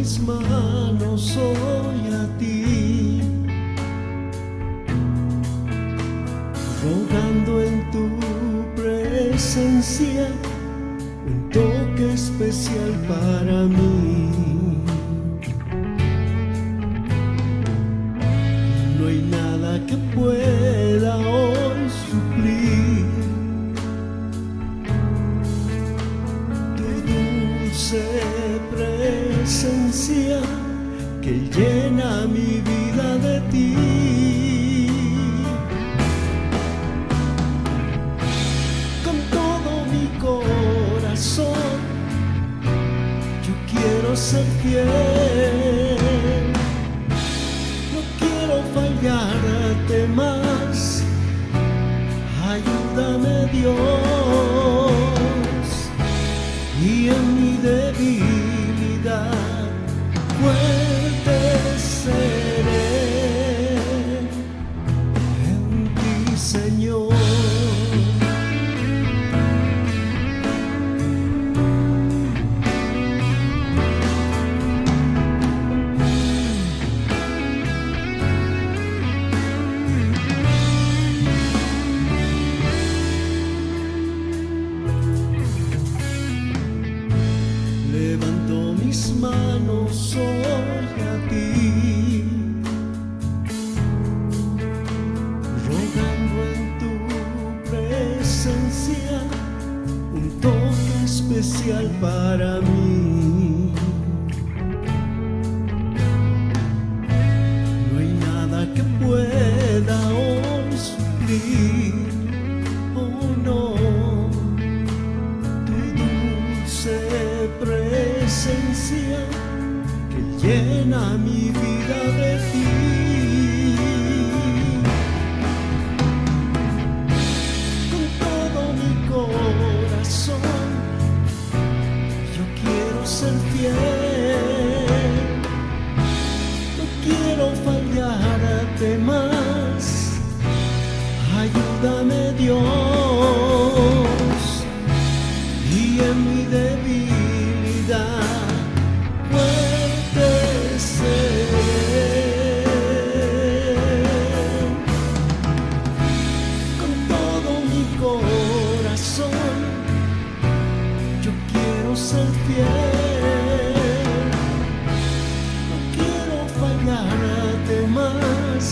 mis manos hoy a ti, rogando en tu presencia un toque especial para mí. No hay nada que pueda hoy suplir tu dulce presencia que llena mi vida de ti. Con todo mi corazón yo quiero ser fiel, no quiero fallarte más, ayúdame Dios, y en mi debilidad fuerte seré en ti, Señor. Levanto mis manos hoy a ti, rogando en tu presencia un toque especial para mí. No hay nada que pueda hoy suplir, oh no, tu dulce presencia que llena mi vida de ti. Con todo mi corazón yo quiero ser fiel, no quiero fallarte más, ayúdame Dios, y en mi debilidad fuerte seré. Con todo mi corazón yo quiero ser fiel, no quiero fallarte más,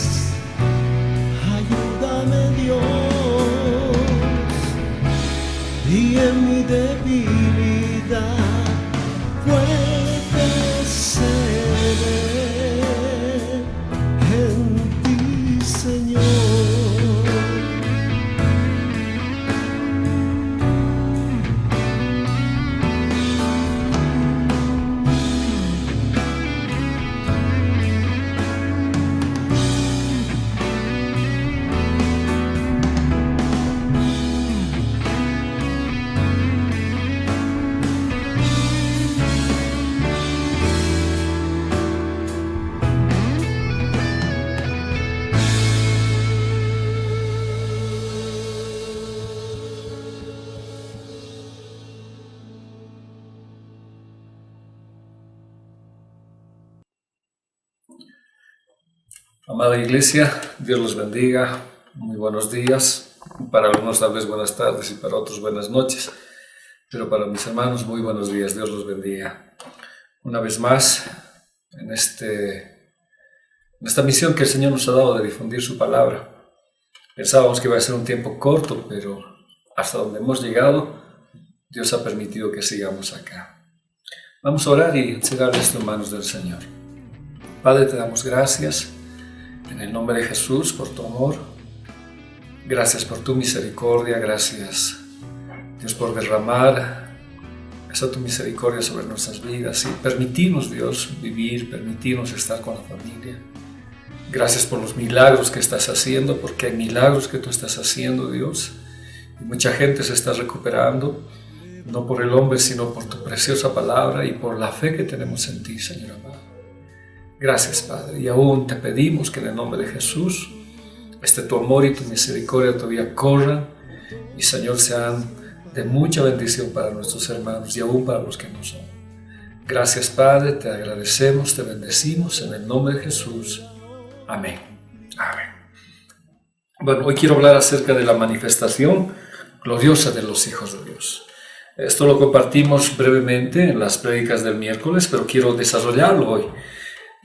ayúdame Dios, y en mi debilidad fuerte seré en ti, Señor. Amada Iglesia, Dios los bendiga, muy buenos días, para algunos tal vez buenas tardes y para otros buenas noches, pero para mis hermanos muy buenos días, Dios los bendiga. Una vez más, en esta misión que el Señor nos ha dado de difundir su palabra. Pensábamos que iba a ser un tiempo corto, pero hasta donde hemos llegado, Dios ha permitido que sigamos acá. Vamos a orar y entregar esto en manos del Señor. Padre, te damos gracias en el nombre de Jesús por tu amor. Gracias por tu misericordia. Gracias, Dios, por derramar esa tu misericordia sobre nuestras vidas y permitirnos, Dios, vivir, permitirnos estar con la familia. Gracias por los milagros que estás haciendo, porque hay milagros que tú estás haciendo, Dios. Y mucha gente se está recuperando, no por el hombre, sino por tu preciosa palabra y por la fe que tenemos en ti, Señor amado. Gracias, Padre, y aún te pedimos que en el nombre de Jesús tu amor y tu misericordia todavía corran y, Señor, sean de mucha bendición para nuestros hermanos y aún para los que no son. Gracias, Padre, te agradecemos, te bendecimos en el nombre de Jesús. Amén. Amén. Bueno, hoy quiero hablar acerca de la manifestación gloriosa de los hijos de Dios. Esto lo compartimos brevemente en las prédicas del miércoles, pero quiero desarrollarlo hoy.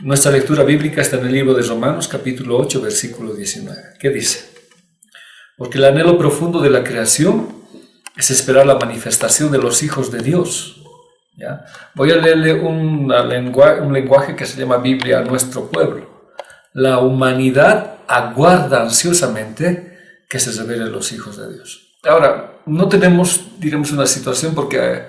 Nuestra lectura bíblica está en el libro de Romanos, capítulo 8, versículo 19. ¿Qué dice? Porque el anhelo profundo de la creación es esperar la manifestación de los hijos de Dios. ¿Ya? Voy a leerle un lenguaje que se llama Biblia a nuestro pueblo. La humanidad aguarda ansiosamente que se revelen los hijos de Dios. Ahora, no tenemos, diremos, una situación porque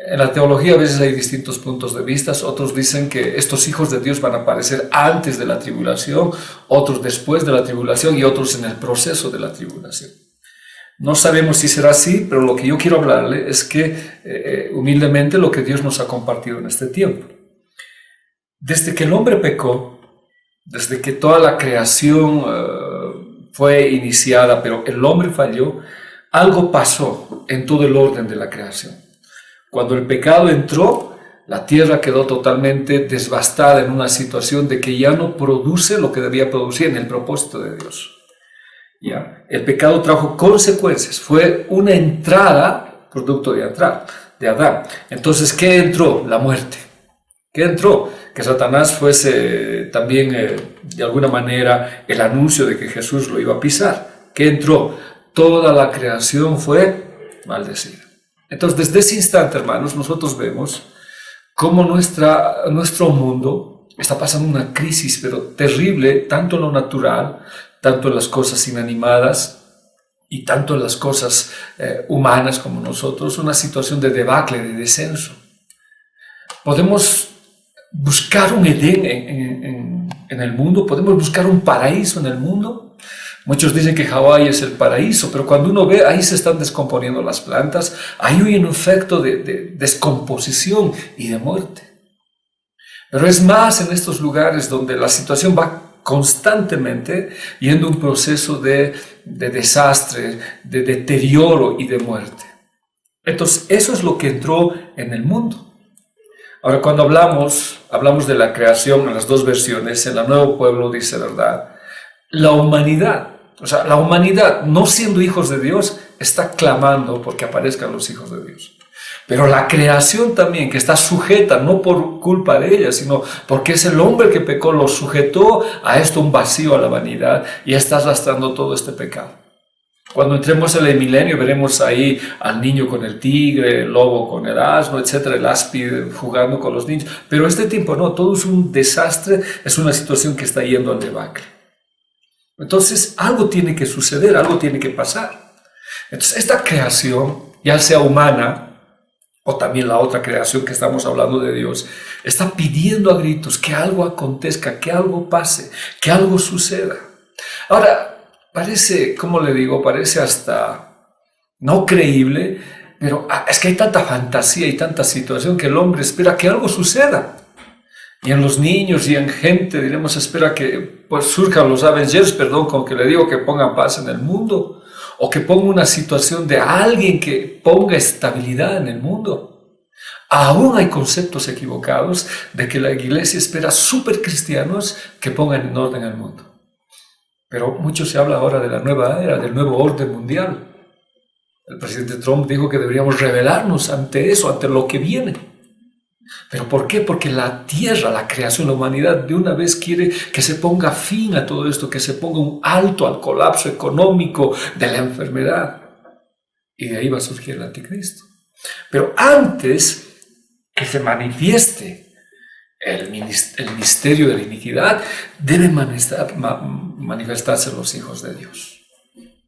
en la teología a veces hay distintos puntos de vista. Otros dicen que estos hijos de Dios van a aparecer antes de la tribulación, otros después de la tribulación y otros en el proceso de la tribulación. No sabemos si será así, pero lo que yo quiero hablarle es que humildemente lo que Dios nos ha compartido en este tiempo. Desde que el hombre pecó, desde que toda la creación fue iniciada, pero el hombre falló, algo pasó en todo el orden de la creación. Cuando el pecado entró, la tierra quedó totalmente devastada en una situación de que ya no produce lo que debía producir en el propósito de Dios. ¿Ya? El pecado trajo consecuencias, fue una entrada, producto de Adán. Entonces, ¿qué entró? La muerte. ¿Qué entró? Que Satanás fuese también, de alguna manera, el anuncio de que Jesús lo iba a pisar. ¿Qué entró? Toda la creación fue maldecida. Entonces, desde ese instante, hermanos, nosotros vemos cómo nuestro mundo está pasando una crisis, pero terrible, tanto en lo natural, tanto en las cosas inanimadas y tanto en las cosas humanas como nosotros, una situación de debacle, de descenso. Podemos buscar un Edén en el mundo, podemos buscar un paraíso en el mundo. Muchos dicen que Hawái es el paraíso, pero cuando uno ve, ahí se están descomponiendo las plantas, hay un efecto de descomposición y de muerte. Pero es más en estos lugares donde la situación va constantemente yendo un proceso de desastre, de deterioro y de muerte. Entonces, eso es lo que entró en el mundo. Ahora, cuando hablamos de la creación en las dos versiones, en el Nuevo Pueblo dice, ¿verdad? La humanidad, no siendo hijos de Dios, está clamando porque aparezcan los hijos de Dios. Pero la creación también, que está sujeta, no por culpa de ella, sino porque es el hombre que pecó, lo sujetó a esto, un vacío, a la vanidad, y está arrastrando todo este pecado. Cuando entremos en el milenio, veremos ahí al niño con el tigre, el lobo con el asno, etcétera, el áspide jugando con los niños. Pero este tiempo no, todo es un desastre, es una situación que está yendo al debacle. Entonces, algo tiene que suceder, algo tiene que pasar. Entonces, esta creación, ya sea humana, o también la otra creación que estamos hablando de Dios, está pidiendo a gritos que algo acontezca, que algo pase, que algo suceda. Ahora, parece, ¿cómo le digo? Parece hasta no creíble, pero es que hay tanta fantasía y tanta situación que el hombre espera que algo suceda. Y en los niños y en gente, diremos, espera que pues, surjan los Avengers, con que le digo que pongan paz en el mundo, o que ponga una situación de alguien que ponga estabilidad en el mundo. Aún hay conceptos equivocados de que la iglesia espera supercristianos que pongan en orden el mundo. Pero mucho se habla ahora de la nueva era, del nuevo orden mundial. El presidente Trump dijo que deberíamos rebelarnos ante eso, ante lo que viene. ¿Pero por qué? Porque la tierra, la creación, la humanidad de una vez quiere que se ponga fin a todo esto, que se ponga un alto al colapso económico de la enfermedad. Y de ahí va a surgir el anticristo. Pero antes que se manifieste el misterio de la iniquidad, deben manifestarse los hijos de Dios.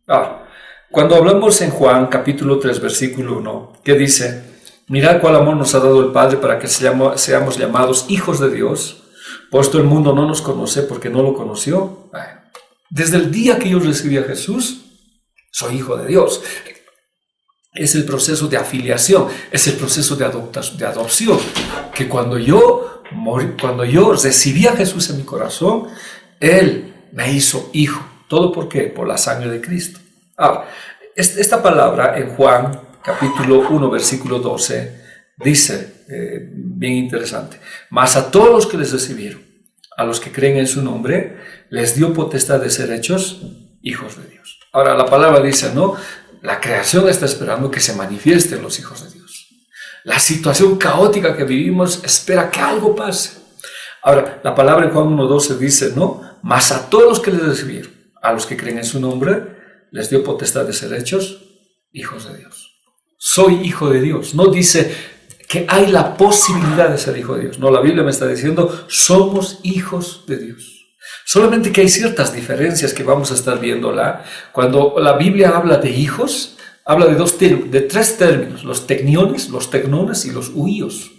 Ahora, cuando hablamos en Juan capítulo 3 versículo 1, ¿qué dice? Mirad cuál amor nos ha dado el Padre para que seamos llamados hijos de Dios. Puesto el mundo no nos conoce porque no lo conoció. Desde el día que yo recibí a Jesús, soy hijo de Dios. Es el proceso de afiliación, es el proceso de adopción. Que cuando yo recibí a Jesús en mi corazón, Él me hizo hijo. ¿Todo por qué? Por la sangre de Cristo. Ahora, esta palabra en Juan capítulo 1, versículo 12, dice, bien interesante. Mas a todos los que les recibieron, a los que creen en su nombre, les dio potestad de ser hechos hijos de Dios. Ahora la palabra dice, ¿no? La creación está esperando que se manifiesten los hijos de Dios. La situación caótica que vivimos espera que algo pase. Ahora, la palabra en Juan 1:12 dice, ¿no? Mas a todos los que les recibieron, a los que creen en su nombre, les dio potestad de ser hechos hijos de Dios. Soy hijo de Dios. No dice que hay la posibilidad de ser hijo de Dios. No, la Biblia me está diciendo, somos hijos de Dios. Solamente que hay ciertas diferencias que vamos a estar viéndola. Cuando la Biblia habla de hijos, habla de tres términos, los tecniones, los tecnones y los huíos.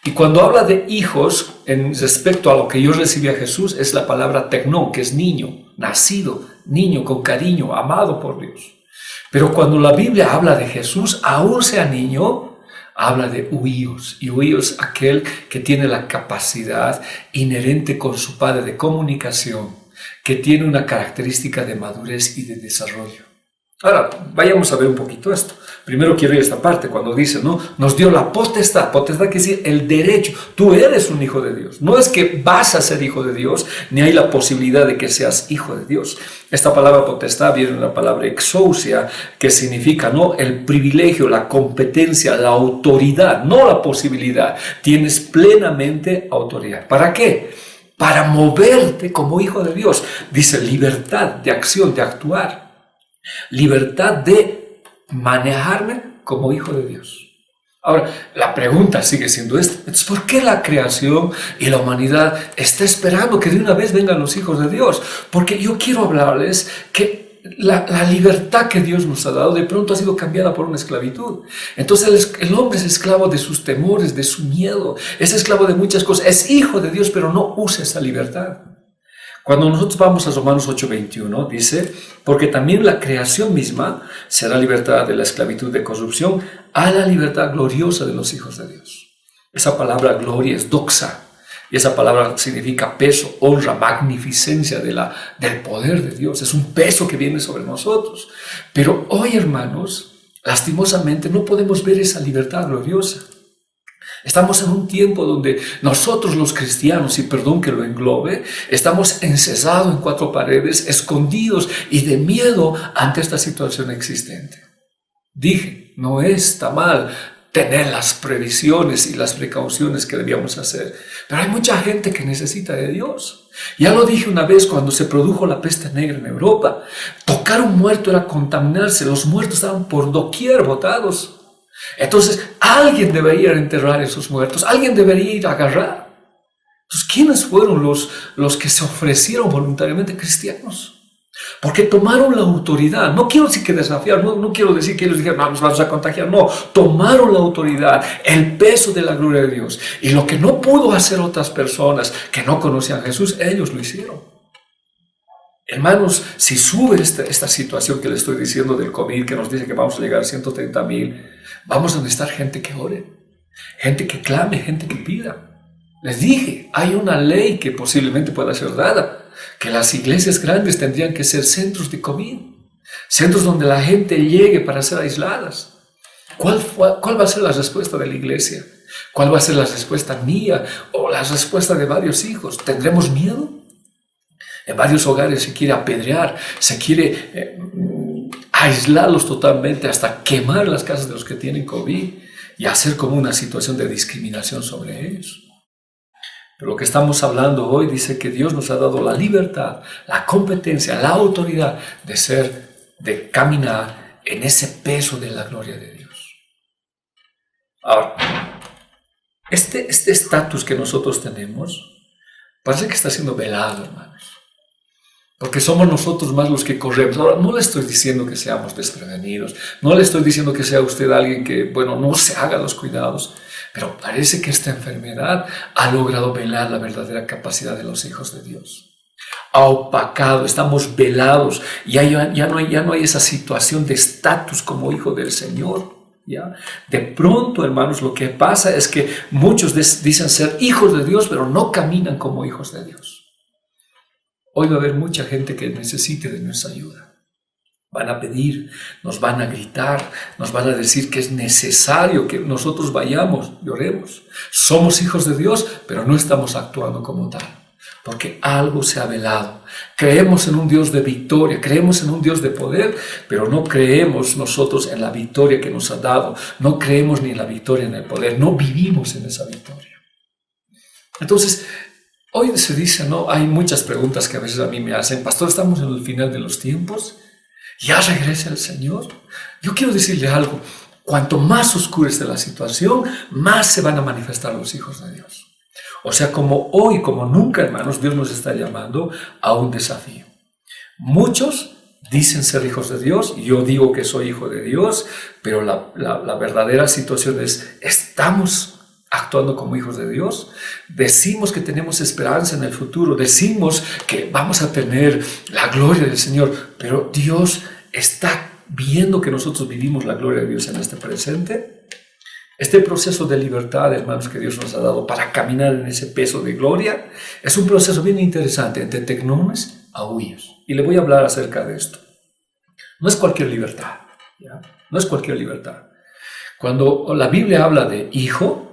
Y cuando habla de hijos, en respecto a lo que yo recibí a Jesús, es la palabra tecnón, que es niño, nacido, niño con cariño, amado por Dios. Pero cuando la Biblia habla de Jesús, aún sea niño, habla de huíos. Y huíos aquel que tiene la capacidad inherente con su padre de comunicación, que tiene una característica de madurez y de desarrollo. Ahora, vayamos a ver un poquito esto. Primero quiero ir a esta parte, cuando dice, ¿no? Nos dio la potestad. Potestad quiere decir el derecho. Tú eres un hijo de Dios. No es que vas a ser hijo de Dios, ni hay la posibilidad de que seas hijo de Dios. Esta palabra potestad viene de la palabra exousia, que significa, ¿no? El privilegio, la competencia, la autoridad, no la posibilidad. Tienes plenamente autoridad. ¿Para qué? Para moverte como hijo de Dios. Dice libertad de acción, de actuar. Libertad de manejarme como hijo de Dios. Ahora, la pregunta sigue siendo esta. Entonces, ¿por qué la creación y la humanidad está esperando que de una vez vengan los hijos de Dios? Porque yo quiero hablarles que la libertad que Dios nos ha dado de pronto ha sido cambiada por una esclavitud. Entonces el hombre es esclavo de sus temores, de su miedo, es esclavo de muchas cosas, es hijo de Dios, pero no usa esa libertad. Cuando nosotros vamos a Romanos 8:21, dice, porque también la creación misma será libertada de la esclavitud de corrupción a la libertad gloriosa de los hijos de Dios. Esa palabra gloria es doxa, y esa palabra significa peso, honra, magnificencia del poder de Dios. Es un peso que viene sobre nosotros. Pero hoy, hermanos, lastimosamente no podemos ver esa libertad gloriosa. Estamos en un tiempo donde nosotros los cristianos, y perdón que lo englobe, estamos encerrados en cuatro paredes, escondidos y de miedo ante esta situación existente. Dije, no está mal tener las previsiones y las precauciones que debíamos hacer, pero hay mucha gente que necesita de Dios. Ya lo dije una vez cuando se produjo la peste negra en Europa. Tocar un muerto era contaminarse, los muertos estaban por doquier botados. Entonces, alguien debería enterrar esos muertos, alguien debería ir a agarrar. Entonces, ¿quiénes fueron los que se ofrecieron voluntariamente? Cristianos. Porque tomaron la autoridad. No quiero decir que desafiar, no quiero decir que ellos dijeron, no, nos vamos a contagiar. No, tomaron la autoridad, el peso de la gloria de Dios. Y lo que no pudo hacer otras personas que no conocían a Jesús, ellos lo hicieron. Hermanos, si sube esta situación que les estoy diciendo del COVID, que nos dice que vamos a llegar a 130,000, vamos a necesitar gente que ore, gente que clame, gente que pida. Les dije, hay una ley que posiblemente pueda ser dada, que las iglesias grandes tendrían que ser centros de COVID, centros donde la gente llegue para ser aisladas. ¿Cuál va a ser la respuesta de la iglesia? ¿Cuál va a ser la respuesta mía o la respuesta de varios hijos? ¿Tendremos miedo? En varios hogares se quiere apedrear, se quiere aislarlos totalmente hasta quemar las casas de los que tienen COVID y hacer como una situación de discriminación sobre ellos. Pero lo que estamos hablando hoy dice que Dios nos ha dado la libertad, la competencia, la autoridad de caminar en ese peso de la gloria de Dios. Ahora, este estatus que nosotros tenemos parece que está siendo velado, hermanos. Porque somos nosotros más los que corremos. Ahora, no le estoy diciendo que seamos desprevenidos. No le estoy diciendo que sea usted alguien que, no se haga los cuidados. Pero parece que esta enfermedad ha logrado velar la verdadera capacidad de los hijos de Dios. Ha opacado, estamos velados. Ya no hay esa situación de estatus como hijo del Señor. ¿Ya? De pronto, hermanos, lo que pasa es que muchos dicen ser hijos de Dios, pero no caminan como hijos de Dios. Hoy va a haber mucha gente que necesite de nuestra ayuda. Van a pedir, nos van a gritar, nos van a decir que es necesario que nosotros vayamos y oremos. Somos hijos de Dios, pero no estamos actuando como tal, porque algo se ha velado. Creemos en un Dios de victoria, creemos en un Dios de poder, pero no creemos nosotros en la victoria que nos ha dado. No creemos ni en la victoria ni en el poder, no vivimos en esa victoria. Entonces, hoy se dice, ¿no? Hay muchas preguntas que a veces a mí me hacen, pastor, ¿estamos en el final de los tiempos? ¿Ya regresa el Señor? Yo quiero decirle algo, cuanto más oscura esté la situación, más se van a manifestar los hijos de Dios. O sea, como hoy, como nunca, hermanos, Dios nos está llamando a un desafío. Muchos dicen ser hijos de Dios, yo digo que soy hijo de Dios, pero la verdadera situación es, ¿estamos actuando como hijos de Dios? Decimos que tenemos esperanza en el futuro, decimos que vamos a tener la gloria del Señor, pero Dios está viendo que nosotros vivimos la gloria de Dios en este presente. Este proceso de libertad, hermanos, que Dios nos ha dado para caminar en ese peso de gloria, es un proceso bien interesante, entre tecnones a huíos. Y le voy a hablar acerca de esto. No es cualquier libertad, ¿ya? No es cualquier libertad. Cuando la Biblia habla de hijo,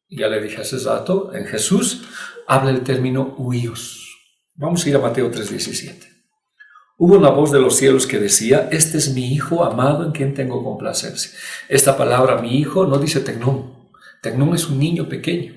ya le dije hace rato, en Jesús habla el término huíos. Vamos a ir a Mateo 3:17. Hubo una voz de los cielos que decía, este es mi hijo amado en quien tengo complacencia. Esta palabra, mi hijo, no dice tecnón. Tecnón es un niño pequeño,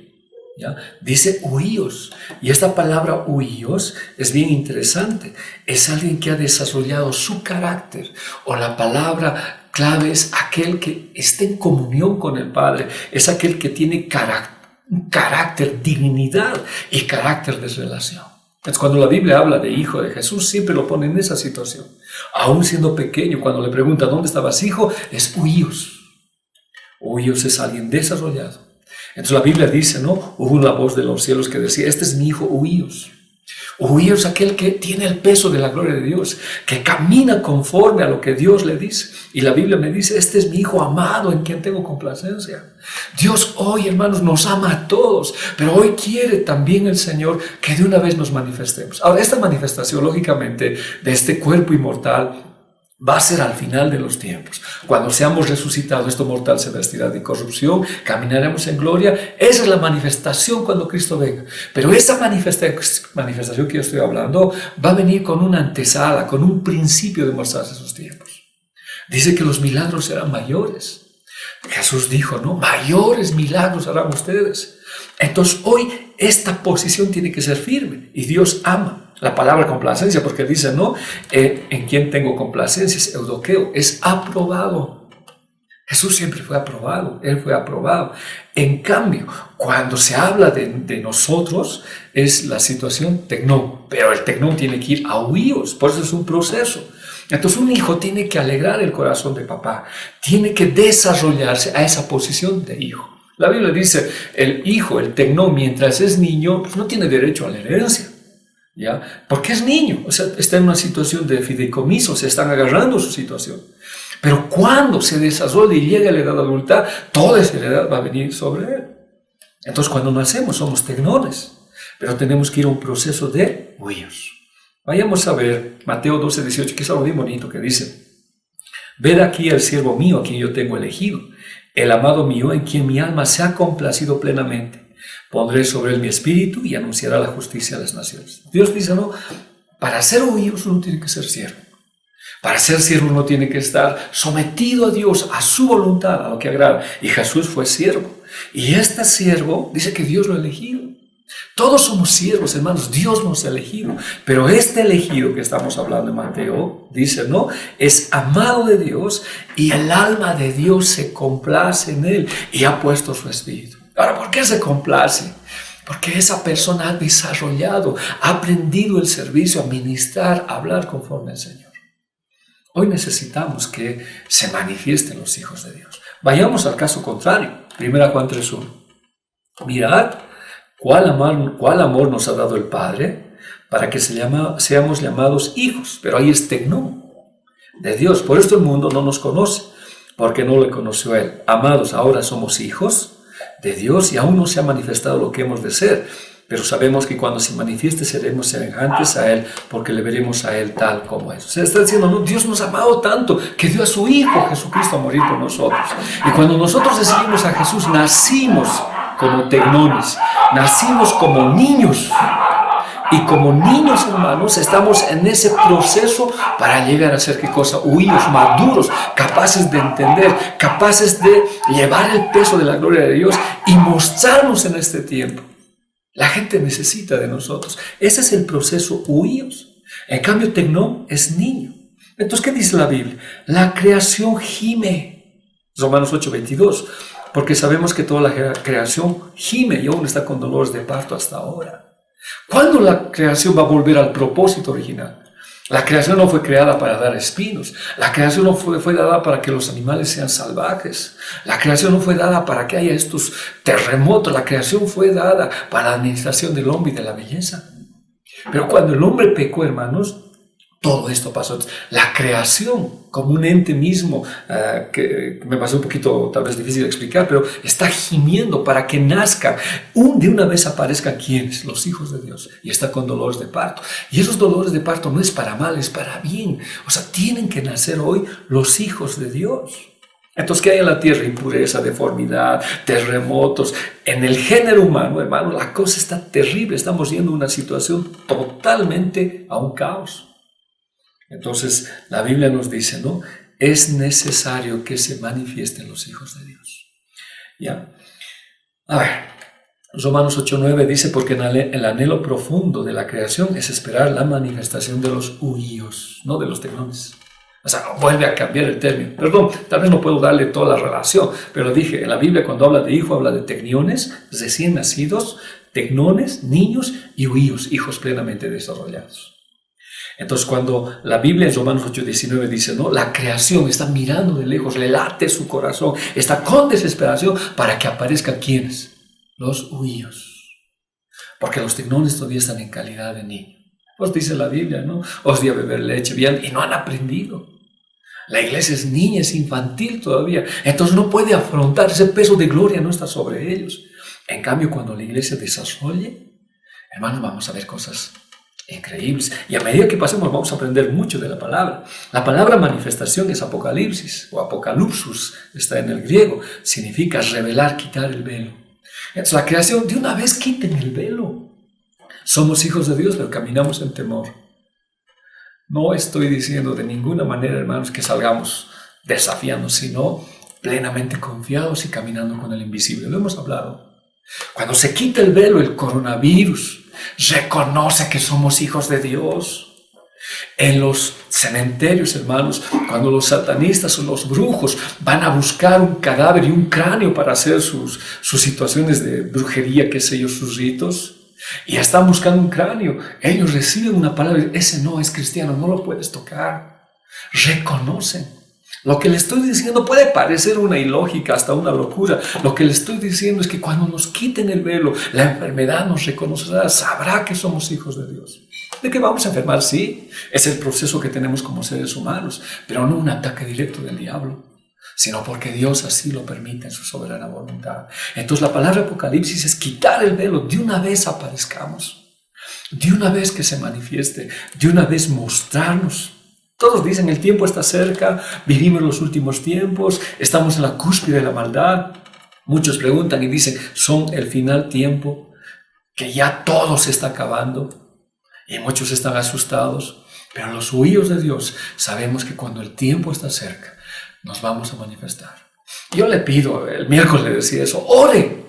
¿ya? Dice huíos. Y esta palabra huíos es bien interesante. Es alguien que ha desarrollado su carácter. O la palabra clave es aquel que está en comunión con el Padre. Es aquel que tiene carácter, dignidad y carácter de relación. Es cuando la Biblia habla de hijo de Jesús, siempre lo pone en esa situación. Aún siendo pequeño, cuando le pregunta ¿dónde estabas, hijo? Es huíos. Huíos es alguien desarrollado. Entonces la Biblia dice, ¿no? Hubo una voz de los cielos que decía, este es mi hijo, huíos. Huíos es aquel que tiene el peso de la gloria de Dios, que camina conforme a lo que Dios le dice. Y la Biblia me dice, este es mi hijo amado en quien tengo complacencia. Dios hoy, hermanos, nos ama a todos, pero hoy quiere también el Señor que de una vez nos manifestemos. Ahora, esta manifestación, lógicamente, de este cuerpo inmortal, va a ser al final de los tiempos. Cuando seamos resucitados, esto mortal se vestirá de incorrupción, caminaremos en gloria. Esa es la manifestación cuando Cristo venga. Pero esa manifestación que yo estoy hablando va a venir con una antesala, con un principio de mostrarse esos tiempos. Dice que los milagros serán mayores. Jesús dijo, ¿no? Mayores milagros harán ustedes. Entonces hoy esta posición tiene que ser firme y Dios ama. La palabra complacencia, porque dice, ¿no? En quien tengo complacencia, es eudoqueo, es aprobado. Jesús siempre fue aprobado, Él fue aprobado. En cambio, cuando se habla de nosotros, es la situación tecnón, pero el tecnón tiene que ir a huíos, por eso es un proceso. Entonces un hijo tiene que alegrar el corazón de papá, tiene que desarrollarse a esa posición de hijo. La Biblia dice, el hijo, el tecnón, mientras es niño, pues no tiene derecho a la herencia. ¿Ya? Porque es niño, o sea, está en una situación de fideicomiso, se están agarrando su situación. Pero cuando se desarrolla y llega a la edad adulta, toda esa heredad va a venir sobre él. Entonces, cuando nacemos somos tecnones, pero tenemos que ir a un proceso de huíos. Vayamos a ver Mateo 12:18, que es algo bien bonito, que dice, ved aquí el siervo mío a quien yo tengo elegido, el amado mío en quien mi alma se ha complacido plenamente. Pondré sobre él mi espíritu y anunciará la justicia a las naciones. Dios dice, no, para ser huíos uno tiene que ser siervo. Para ser siervo uno tiene que estar sometido a Dios, a su voluntad, a lo que agrada. Y Jesús fue siervo. Y este siervo dice que Dios lo ha elegido. Todos somos siervos, hermanos, Dios nos ha elegido. Pero este elegido que estamos hablando en Mateo, dice, ¿no? Es amado de Dios y el alma de Dios se complace en él y ha puesto su espíritu. Ahora, ¿por qué se complace? Porque esa persona ha desarrollado, ha aprendido el servicio, a ministrar, a hablar conforme al Señor. Hoy necesitamos que se manifiesten los hijos de Dios. Vayamos al caso contrario. 1 Juan 3:1. Mirad cuál amor nos ha dado el Padre para que seamos llamados hijos. Pero ahí es tecnón de Dios. Por esto el mundo no nos conoce, porque no le conoció a Él. Amados, ahora somos hijos de Dios y aún no se ha manifestado lo que hemos de ser. pero sabemos que cuando se manifieste seremos semejantes a Él, porque le veremos a Él tal como es. O sea, está diciendo, no, Dios nos ha amado tanto que dio a su Hijo Jesucristo a morir por nosotros. Y cuando nosotros recibimos a Jesús, nacimos como tecnones, nacimos como niños. Y como niños, hermanos, estamos en ese proceso para llegar a ser, ¿qué cosa? Huíos, maduros, capaces de entender, capaces de llevar el peso de la gloria de Dios y mostrarnos en este tiempo. La gente necesita de nosotros. Ese es el proceso huíos. En cambio, tecnón es niño. Entonces, ¿qué dice la Biblia? La creación gime. Romanos 8:22. Porque sabemos que toda la creación gime y aún está con dolores de parto hasta ahora. ¿Cuándo la creación va a volver al propósito original? La creación no fue creada para dar espinos. La creación no fue dada para que los animales sean salvajes. La creación no fue dada para que haya estos terremotos. La creación fue dada para la administración del hombre y de la belleza. Pero cuando el hombre pecó, hermanos, todo esto pasó. La creación, como un ente mismo, que me pasó un poquito tal vez difícil de explicar, pero está gimiendo para que nazca. De una vez aparezcan ¿quiénes? Los hijos de Dios. Y está con dolores de parto. Y esos dolores de parto no es para mal, es para bien. O sea, tienen que nacer hoy los hijos de Dios. Entonces, ¿qué hay en la tierra? Impureza, deformidad, terremotos. En el género humano, hermano, la cosa está terrible. Estamos yendo a una situación totalmente a un caos. Entonces, la Biblia nos dice, ¿no? Es necesario que se manifiesten los hijos de Dios. ¿Ya? A ver, Romanos 8:9 dice, porque el anhelo profundo de la creación es esperar la manifestación de los huíos, no de los tecnones. O sea, vuelve a cambiar el término. Perdón, tal vez no puedo darle toda la relación, pero dije, en la Biblia cuando habla de hijo, habla de tecniones, recién nacidos, tecnones, niños y huíos, hijos plenamente desarrollados. Entonces, cuando la Biblia en Romanos 8:19 dice, ¿no? La creación está mirando de lejos, le late su corazón, está con desesperación para que aparezcan ¿quiénes? Los huíos. Porque los tecnones todavía están en calidad de niño. Pues dice la Biblia, ¿no? Os di a beber leche, bien, y no han aprendido. La iglesia es niña, es infantil todavía. Entonces no puede afrontar ese peso de gloria, no está sobre ellos. En cambio, cuando la iglesia desarrolle, hermanos, vamos a ver cosas increíbles. Y a medida que pasemos vamos a aprender mucho de la palabra. La palabra manifestación es apocalipsis o apocalipsus, está en el griego. Significa revelar, quitar el velo. Entonces la creación, de una vez quiten el velo. Somos hijos de Dios, pero caminamos en temor. No estoy diciendo de ninguna manera, hermanos, que salgamos desafiando, sino plenamente confiados y caminando con el invisible. Lo hemos hablado. Cuando se quita el velo, el coronavirus reconoce que somos hijos de Dios. En los cementerios, hermanos, cuando los satanistas o los brujos van a buscar un cadáver y un cráneo para hacer sus situaciones de brujería, qué sé yo, sus ritos, y están buscando un cráneo, ellos reciben una palabra, ese no es cristiano, no lo puedes tocar. Reconocen. Lo que le estoy diciendo puede parecer una ilógica, hasta una locura. Lo que le estoy diciendo es que cuando nos quiten el velo, la enfermedad nos reconocerá, sabrá que somos hijos de Dios. ¿De qué vamos a enfermar? Sí, es el proceso que tenemos como seres humanos, pero no un ataque directo del diablo, sino porque Dios así lo permite en su soberana voluntad. Entonces la palabra apocalipsis es quitar el velo, de una vez aparezcamos, de una vez que se manifieste, de una vez mostrarnos. Todos dicen el tiempo está cerca, vivimos los últimos tiempos, estamos en la cúspide de la maldad. Muchos preguntan y dicen, ¿son el final tiempo? Que ya todo se está acabando. Y muchos están asustados, pero los huíos de Dios sabemos que cuando el tiempo está cerca, nos vamos a manifestar. Yo le pido, el miércoles le decía eso, ore,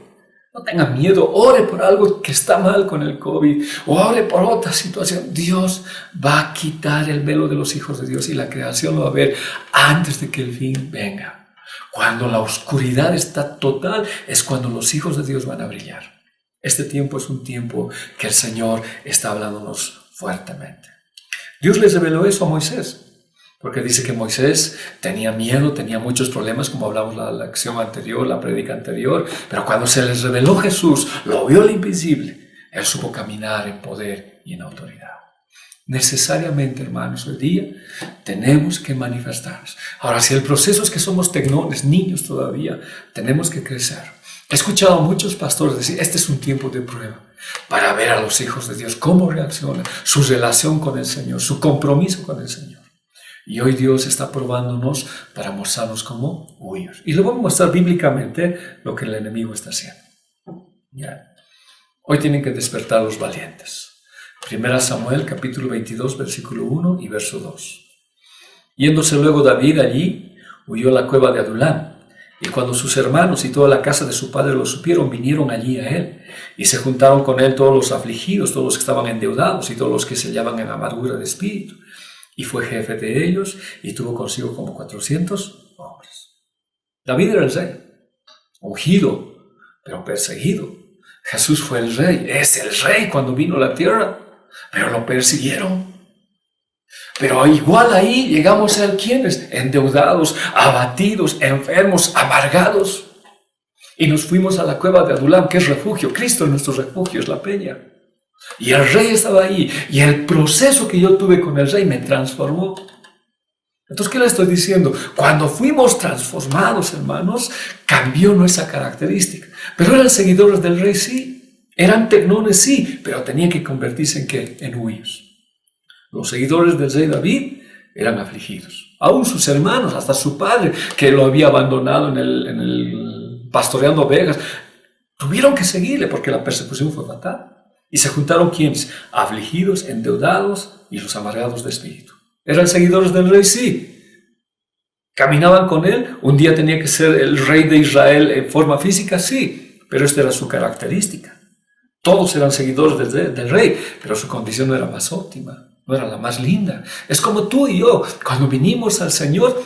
no tenga miedo, ore por algo que está mal con el COVID, o ore por otra situación. Dios va a quitar el velo de los hijos de Dios y la creación lo va a ver antes de que el fin venga. Cuando la oscuridad está total, es cuando los hijos de Dios van a brillar. Este tiempo es un tiempo que el Señor está hablándonos fuertemente. Dios les reveló eso a Moisés, porque dice que Moisés tenía miedo, tenía muchos problemas, como hablamos la lección anterior, la prédica anterior, pero cuando se les reveló Jesús, lo vio el invisible, él supo caminar en poder y en autoridad. Necesariamente, hermanos, hoy día tenemos que manifestarnos. Ahora, si el proceso es que somos tecnones, niños todavía, tenemos que crecer. He escuchado a muchos pastores decir, este es un tiempo de prueba para ver a los hijos de Dios, cómo reaccionan, su relación con el Señor, su compromiso con el Señor. Y hoy Dios está probándonos para mostrarnos cómo huir. Y le voy a mostrar bíblicamente lo que el enemigo está haciendo. ¿Ya? Hoy tienen que despertar los valientes. 1 Samuel capítulo 22, versículo 1 y verso 2. Yéndose luego David allí, huyó a la cueva de Adulam. Y cuando sus hermanos y toda la casa de su padre lo supieron, vinieron allí a él. Y se juntaron con él todos los afligidos, todos los que estaban endeudados y todos los que se hallaban en amargura de espíritu. Y fue jefe de ellos y tuvo consigo como 400 hombres. David era el rey, ungido, pero perseguido. Jesús fue el rey, es el rey cuando vino a la tierra, pero lo persiguieron. Pero igual ahí llegamos a quienes, endeudados, abatidos, enfermos, amargados. Y nos fuimos a la cueva de Adulam, que es refugio. Cristo es nuestro refugio, es la peña. Y el rey estaba ahí. Y el proceso que yo tuve con el rey me transformó. Entonces, ¿qué le estoy diciendo? Cuando fuimos transformados, hermanos, cambió nuestra característica. Pero eran seguidores del rey, sí. Eran tecnones, sí. Pero tenían que convertirse en ¿qué? En huíos. Los seguidores del rey David eran afligidos. Aún sus hermanos, hasta su padre, que lo había abandonado en el pastoreando ovejas, tuvieron que seguirle porque la persecución fue fatal. Y se juntaron ¿quiénes? Afligidos, endeudados y los amargados de espíritu. ¿Eran seguidores del rey? Sí. ¿Caminaban con él? ¿Un día tenía que ser el rey de Israel en forma física? Sí. Pero esta era su característica. Todos eran seguidores del rey, pero su condición no era más óptima. No era la más linda. Es como tú y yo, cuando vinimos al Señor,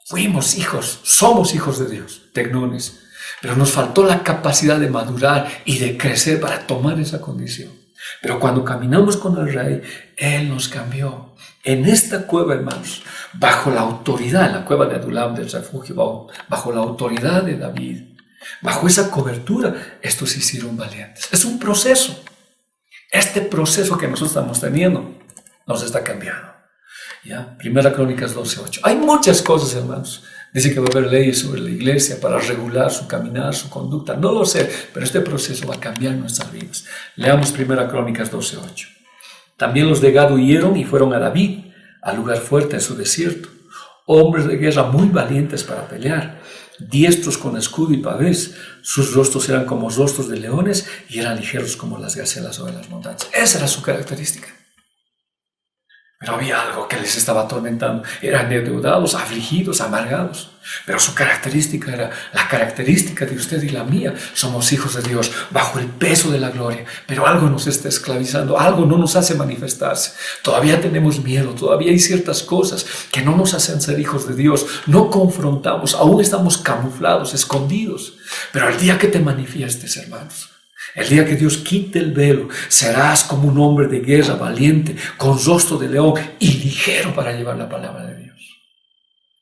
fuimos hijos, somos hijos de Dios, tecnones. Pero nos faltó la capacidad de madurar y de crecer para tomar esa condición. Pero cuando caminamos con el Rey, Él nos cambió. En esta cueva, hermanos, bajo la autoridad, en la cueva de Adulam, del refugio, bajo la autoridad de David, bajo esa cobertura, estos se hicieron valientes. Es un proceso. Este proceso que nosotros estamos teniendo nos está cambiando. ¿Ya? Primera Crónicas 12:8. Hay muchas cosas, hermanos. Dice que va a haber leyes sobre la iglesia para regular su caminar, su conducta. No lo sé, pero este proceso va a cambiar nuestras vidas. Leamos Primera Crónicas 12:8. También los de Gad huyeron y fueron a David, al lugar fuerte en su desierto. Hombres de guerra muy valientes para pelear, diestros con escudo y pavés. Sus rostros eran como rostros de leones y eran ligeros como las gacelas sobre las montañas. Esa era su característica. Pero había algo que les estaba atormentando. Eran endeudados, afligidos, amargados. Pero su característica era la característica de usted y la mía. Somos hijos de Dios bajo el peso de la gloria. Pero algo nos está esclavizando, algo no nos hace manifestarse. Todavía tenemos miedo, todavía hay ciertas cosas que no nos hacen ser hijos de Dios. No confrontamos, aún estamos camuflados, escondidos. Pero el día que te manifiestes, hermanos, el día que Dios quite el velo, serás como un hombre de guerra valiente, con rostro de león y ligero para llevar la palabra de Dios.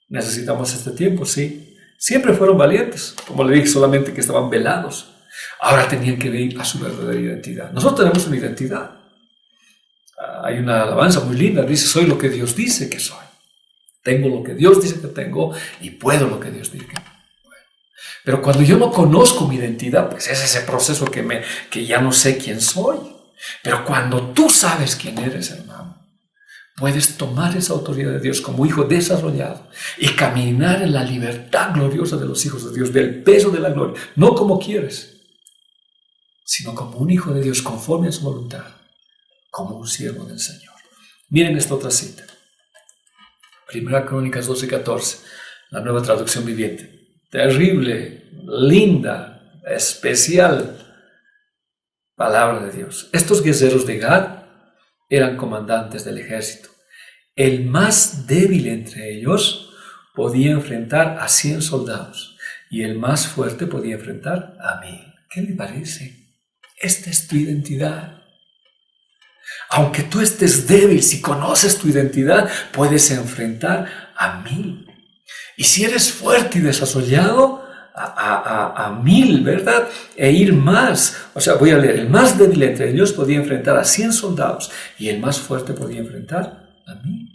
Necesitamos este tiempo, sí. Siempre fueron valientes, como le dije, solamente que estaban velados. Ahora tenían que ir a su verdadera identidad. Nosotros tenemos una identidad. Hay una alabanza muy linda, dice, soy lo que Dios dice que soy. Tengo lo que Dios dice que tengo y puedo lo que Dios dice que puedo. Pero cuando yo no conozco mi identidad, pues es ese proceso que ya no sé quién soy. Pero cuando tú sabes quién eres, hermano, puedes tomar esa autoridad de Dios como hijo desarrollado y caminar en la libertad gloriosa de los hijos de Dios, del peso de la gloria, no como quieres, sino como un hijo de Dios conforme a su voluntad, como un siervo del Señor. Miren esta otra cita. Primera Crónicas 12:14, la Nueva Traducción Viviente. Terrible, linda, especial palabra de Dios. Estos guerreros de Gad eran comandantes del ejército. El más débil entre ellos podía enfrentar a 100 soldados y el más fuerte podía enfrentar a 1000. ¿Qué le parece? Esta es tu identidad. Aunque tú estés débil, si conoces tu identidad, puedes enfrentar a 1000. Y si eres fuerte y desarrollado, a 1000, ¿verdad? E ir más. O sea, voy a leer. El más débil entre ellos podía enfrentar a 100 soldados y el más fuerte podía enfrentar a 1000.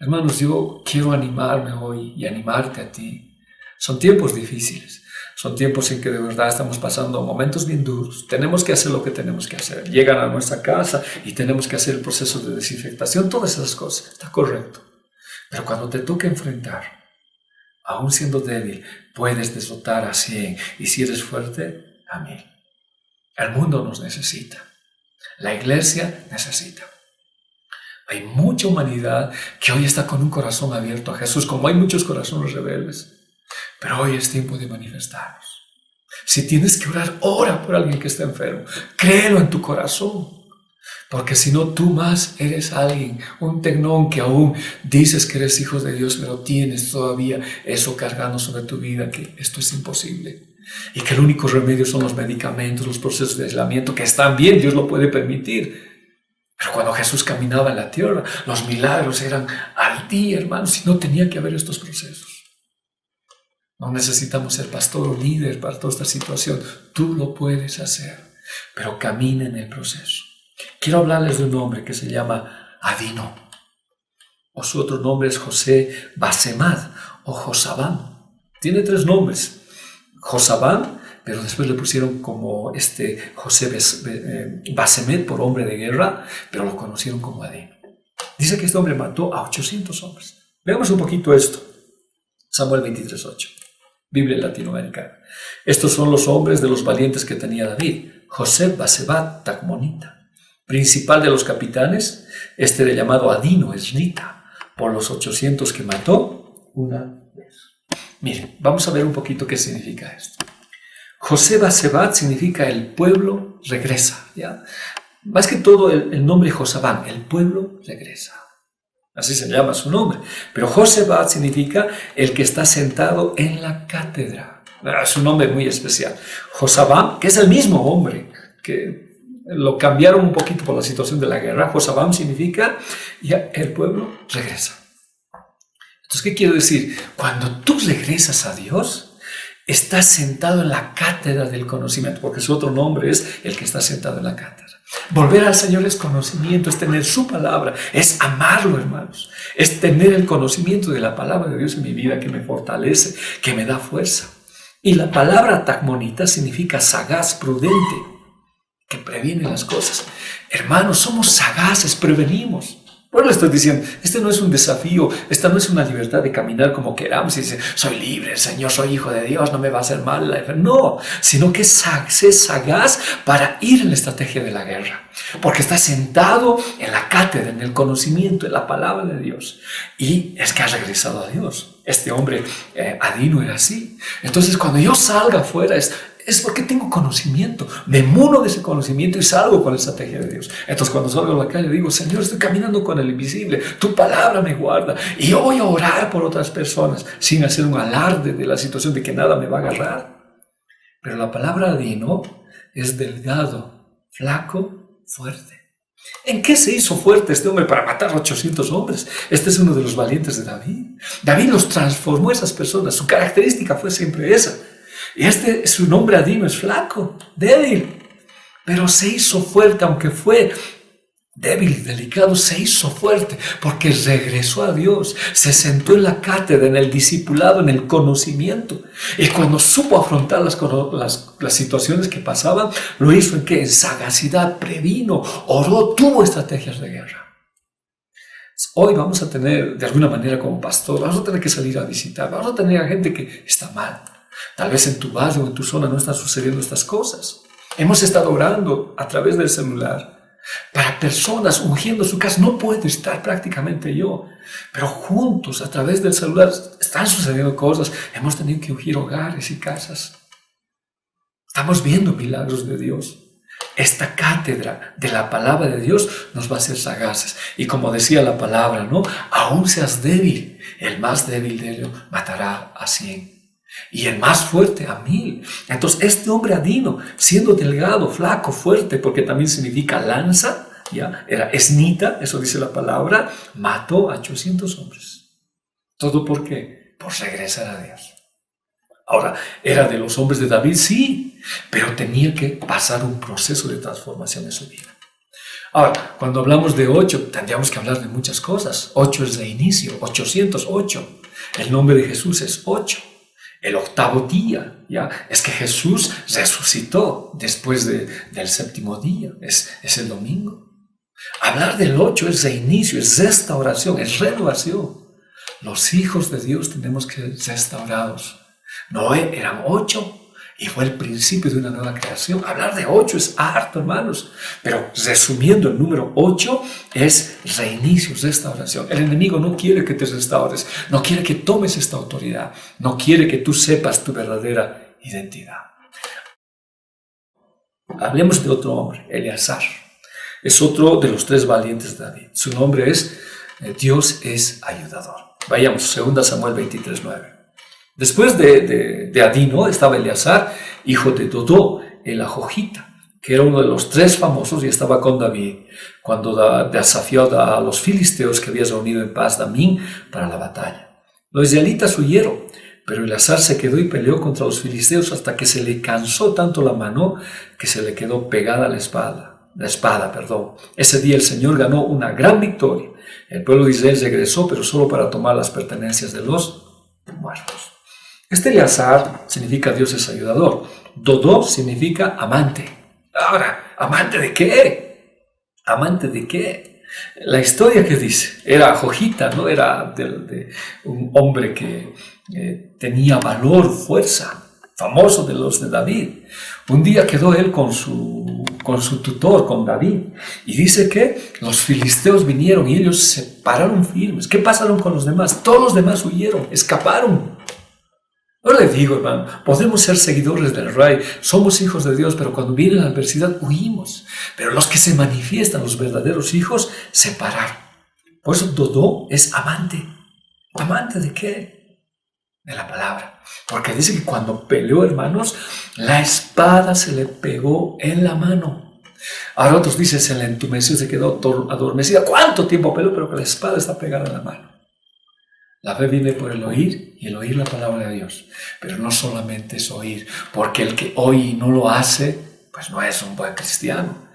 Hermanos, yo quiero animarme hoy y animarte a ti. Son tiempos difíciles. Son tiempos en que de verdad estamos pasando momentos bien duros. Tenemos que hacer lo que tenemos que hacer. Llegan a nuestra casa y tenemos que hacer el proceso de desinfectación, todas esas cosas. Está correcto. Pero cuando te toca enfrentar, aún siendo débil, puedes derrotar a 100 y si eres fuerte, a 1000. El mundo nos necesita. La iglesia necesita. Hay mucha humanidad que hoy está con un corazón abierto a Jesús, como hay muchos corazones rebeldes. Pero hoy es tiempo de manifestarnos. Si tienes que orar, ora por alguien que está enfermo. Créelo en tu corazón. Porque si no, tú más eres alguien, un tecnón que aún dices que eres hijo de Dios, pero tienes todavía eso cargando sobre tu vida, que esto es imposible. Y que el único remedio son los medicamentos, los procesos de aislamiento, que están bien, Dios lo puede permitir. Pero cuando Jesús caminaba en la tierra, los milagros eran al día, hermanos, y no tenía que haber estos procesos. No necesitamos ser pastor o líder para toda esta situación. Tú lo puedes hacer, pero camina en el proceso. Quiero hablarles de un hombre que se llama Adino, o su otro nombre es José Basemat o Josabán. Tiene 3 nombres. Josabán, pero después le pusieron como José Basemet por hombre de guerra, pero lo conocieron como Adino. Dice que este hombre mató a 800 hombres. Veamos un poquito esto. Samuel 23:8. Biblia latinoamericana. Estos son los hombres de los valientes que tenía David. José Basemat Tacmonita, principal de los capitanes, era llamado Adino Esrita, por los 800 que mató una vez. Miren, vamos a ver un poquito qué significa esto. José Basemat significa el pueblo regresa, ¿ya? Más que todo el nombre Josabán, el pueblo regresa. Así se llama su nombre. Pero Josabán significa el que está sentado en la cátedra. Es un nombre muy especial. Josabán, que es el mismo hombre, que lo cambiaron un poquito por la situación de la guerra. Josabán significa ya el pueblo regresa. Entonces, ¿qué quiero decir? Cuando tú regresas a Dios, estás sentado en la cátedra del conocimiento, porque su otro nombre es el que está sentado en la cátedra. Volver al Señor es conocimiento, es tener su palabra, es amarlo, hermanos. Es tener el conocimiento de la palabra de Dios en mi vida que me fortalece, que me da fuerza. Y la palabra tacmonita significa sagaz, prudente, que previene las cosas. Hermanos, somos sagaces, prevenimos. Bueno, le estoy diciendo, este no es un desafío, esta no es una libertad de caminar como queramos y decir, soy libre, Señor, soy hijo de Dios, no me va a hacer mal. No, sino que es sagaz para ir en la estrategia de la guerra. Porque está sentado en la cátedra, en el conocimiento, en la palabra de Dios. Y es que ha regresado a Dios. Este hombre, Adino, era así. Entonces, cuando yo salga afuera, es porque tengo conocimiento, me muno de ese conocimiento y salgo con la estrategia de Dios. Entonces cuando salgo a la calle digo, Señor, estoy caminando con el invisible, tu palabra me guarda y yo voy a orar por otras personas sin hacer un alarde de la situación de que nada me va a agarrar. Pero la palabra Adino es delgado, flaco, fuerte. ¿En qué se hizo fuerte este hombre para matar a 800 hombres? Este es uno de los valientes de David. David los transformó a esas personas, su característica fue siempre esa. Y su nombre Adino es flaco, débil, pero se hizo fuerte, aunque fue débil y delicado, se hizo fuerte porque regresó a Dios, se sentó en la cátedra, en el discipulado, en el conocimiento. Y cuando supo afrontar las situaciones que pasaban, lo hizo en ¿qué? En sagacidad, previno, oró, tuvo estrategias de guerra. Hoy vamos a tener, de alguna manera como pastor, vamos a tener que salir a visitar, vamos a tener a gente que está mal. Tal vez en tu barrio o en tu zona no están sucediendo estas cosas. Hemos estado orando a través del celular para personas ungiendo su casa. No puedo estar prácticamente yo, pero juntos a través del celular están sucediendo cosas. Hemos tenido que ungir hogares y casas. Estamos viendo milagros de Dios. Esta cátedra de la palabra de Dios nos va a hacer sagaces. Y como decía la palabra, ¿no? Aún seas débil, el más débil de ellos matará a 100. Y el más fuerte a 1000. Entonces este hombre Adino, siendo delgado, flaco, fuerte, porque también significa lanza, ¿ya? Era esnita, eso dice la palabra, mató a 800 hombres. ¿Todo por qué? Por regresar a Dios. Ahora, ¿era de los hombres de David? Sí, pero tenía que pasar un proceso de transformación en su vida. Ahora, cuando hablamos de 8, tendríamos que hablar de muchas cosas. 8 es de inicio, 808. El nombre de Jesús es 8. el octavo día, ¿ya? Es que Jesús resucitó después del séptimo día, es el domingo. Hablar del 8 es reinicio, es restauración, es renovación. Los hijos de Dios tenemos que ser restaurados. Noé eran 8 y fue el principio de una nueva creación. Hablar de 8 es harto, hermanos. Pero resumiendo, el número 8 es reinicio, restauración. El enemigo no quiere que te restaures, no quiere que tomes esta autoridad, no quiere que tú sepas tu verdadera identidad. Hablemos de otro hombre, Eleazar. Es otro de los 3 valientes de David. Su nombre es Dios es ayudador. Vayamos, 2 Samuel 23:9. Después de Adino estaba Eleazar, hijo de Dodó, el Ajojita, que era uno de los 3 famosos y estaba con David cuando desafió a los filisteos que había reunido en Pas-damín para la batalla. Los israelitas huyeron, pero Eleazar se quedó y peleó contra los filisteos hasta que se le cansó tanto la mano que se le quedó pegada la espada. Ese día el Señor ganó una gran victoria. El pueblo de Israel regresó, pero solo para tomar las pertenencias de los muertos. Este Eleazar significa Dios es ayudador. Dodó significa amante. Ahora, ¿amante de qué? ¿Amante de qué? La historia que dice, era Ajojita, ¿no? Era de un hombre que tenía valor, fuerza, famoso de los de David. Un día quedó él con su tutor, con David, y dice que los filisteos vinieron y ellos se pararon firmes. ¿Qué pasaron con los demás? Todos los demás huyeron, escaparon. No le digo, hermano, podemos ser seguidores del Rey, somos hijos de Dios, pero cuando viene la adversidad huimos. Pero los que se manifiestan, los verdaderos hijos, se pararon. Por eso Dodó es amante. ¿Amante de qué? De la palabra. Porque dice que cuando peleó, hermanos, la espada se le pegó en la mano. Ahora otros dicen, se le entumeció, se quedó adormecida. ¿Cuánto tiempo peleó? Pero que la espada está pegada en la mano. La fe viene por el oír y el oír la palabra de Dios. Pero no solamente es oír, porque el que oye y no lo hace, pues no es un buen cristiano.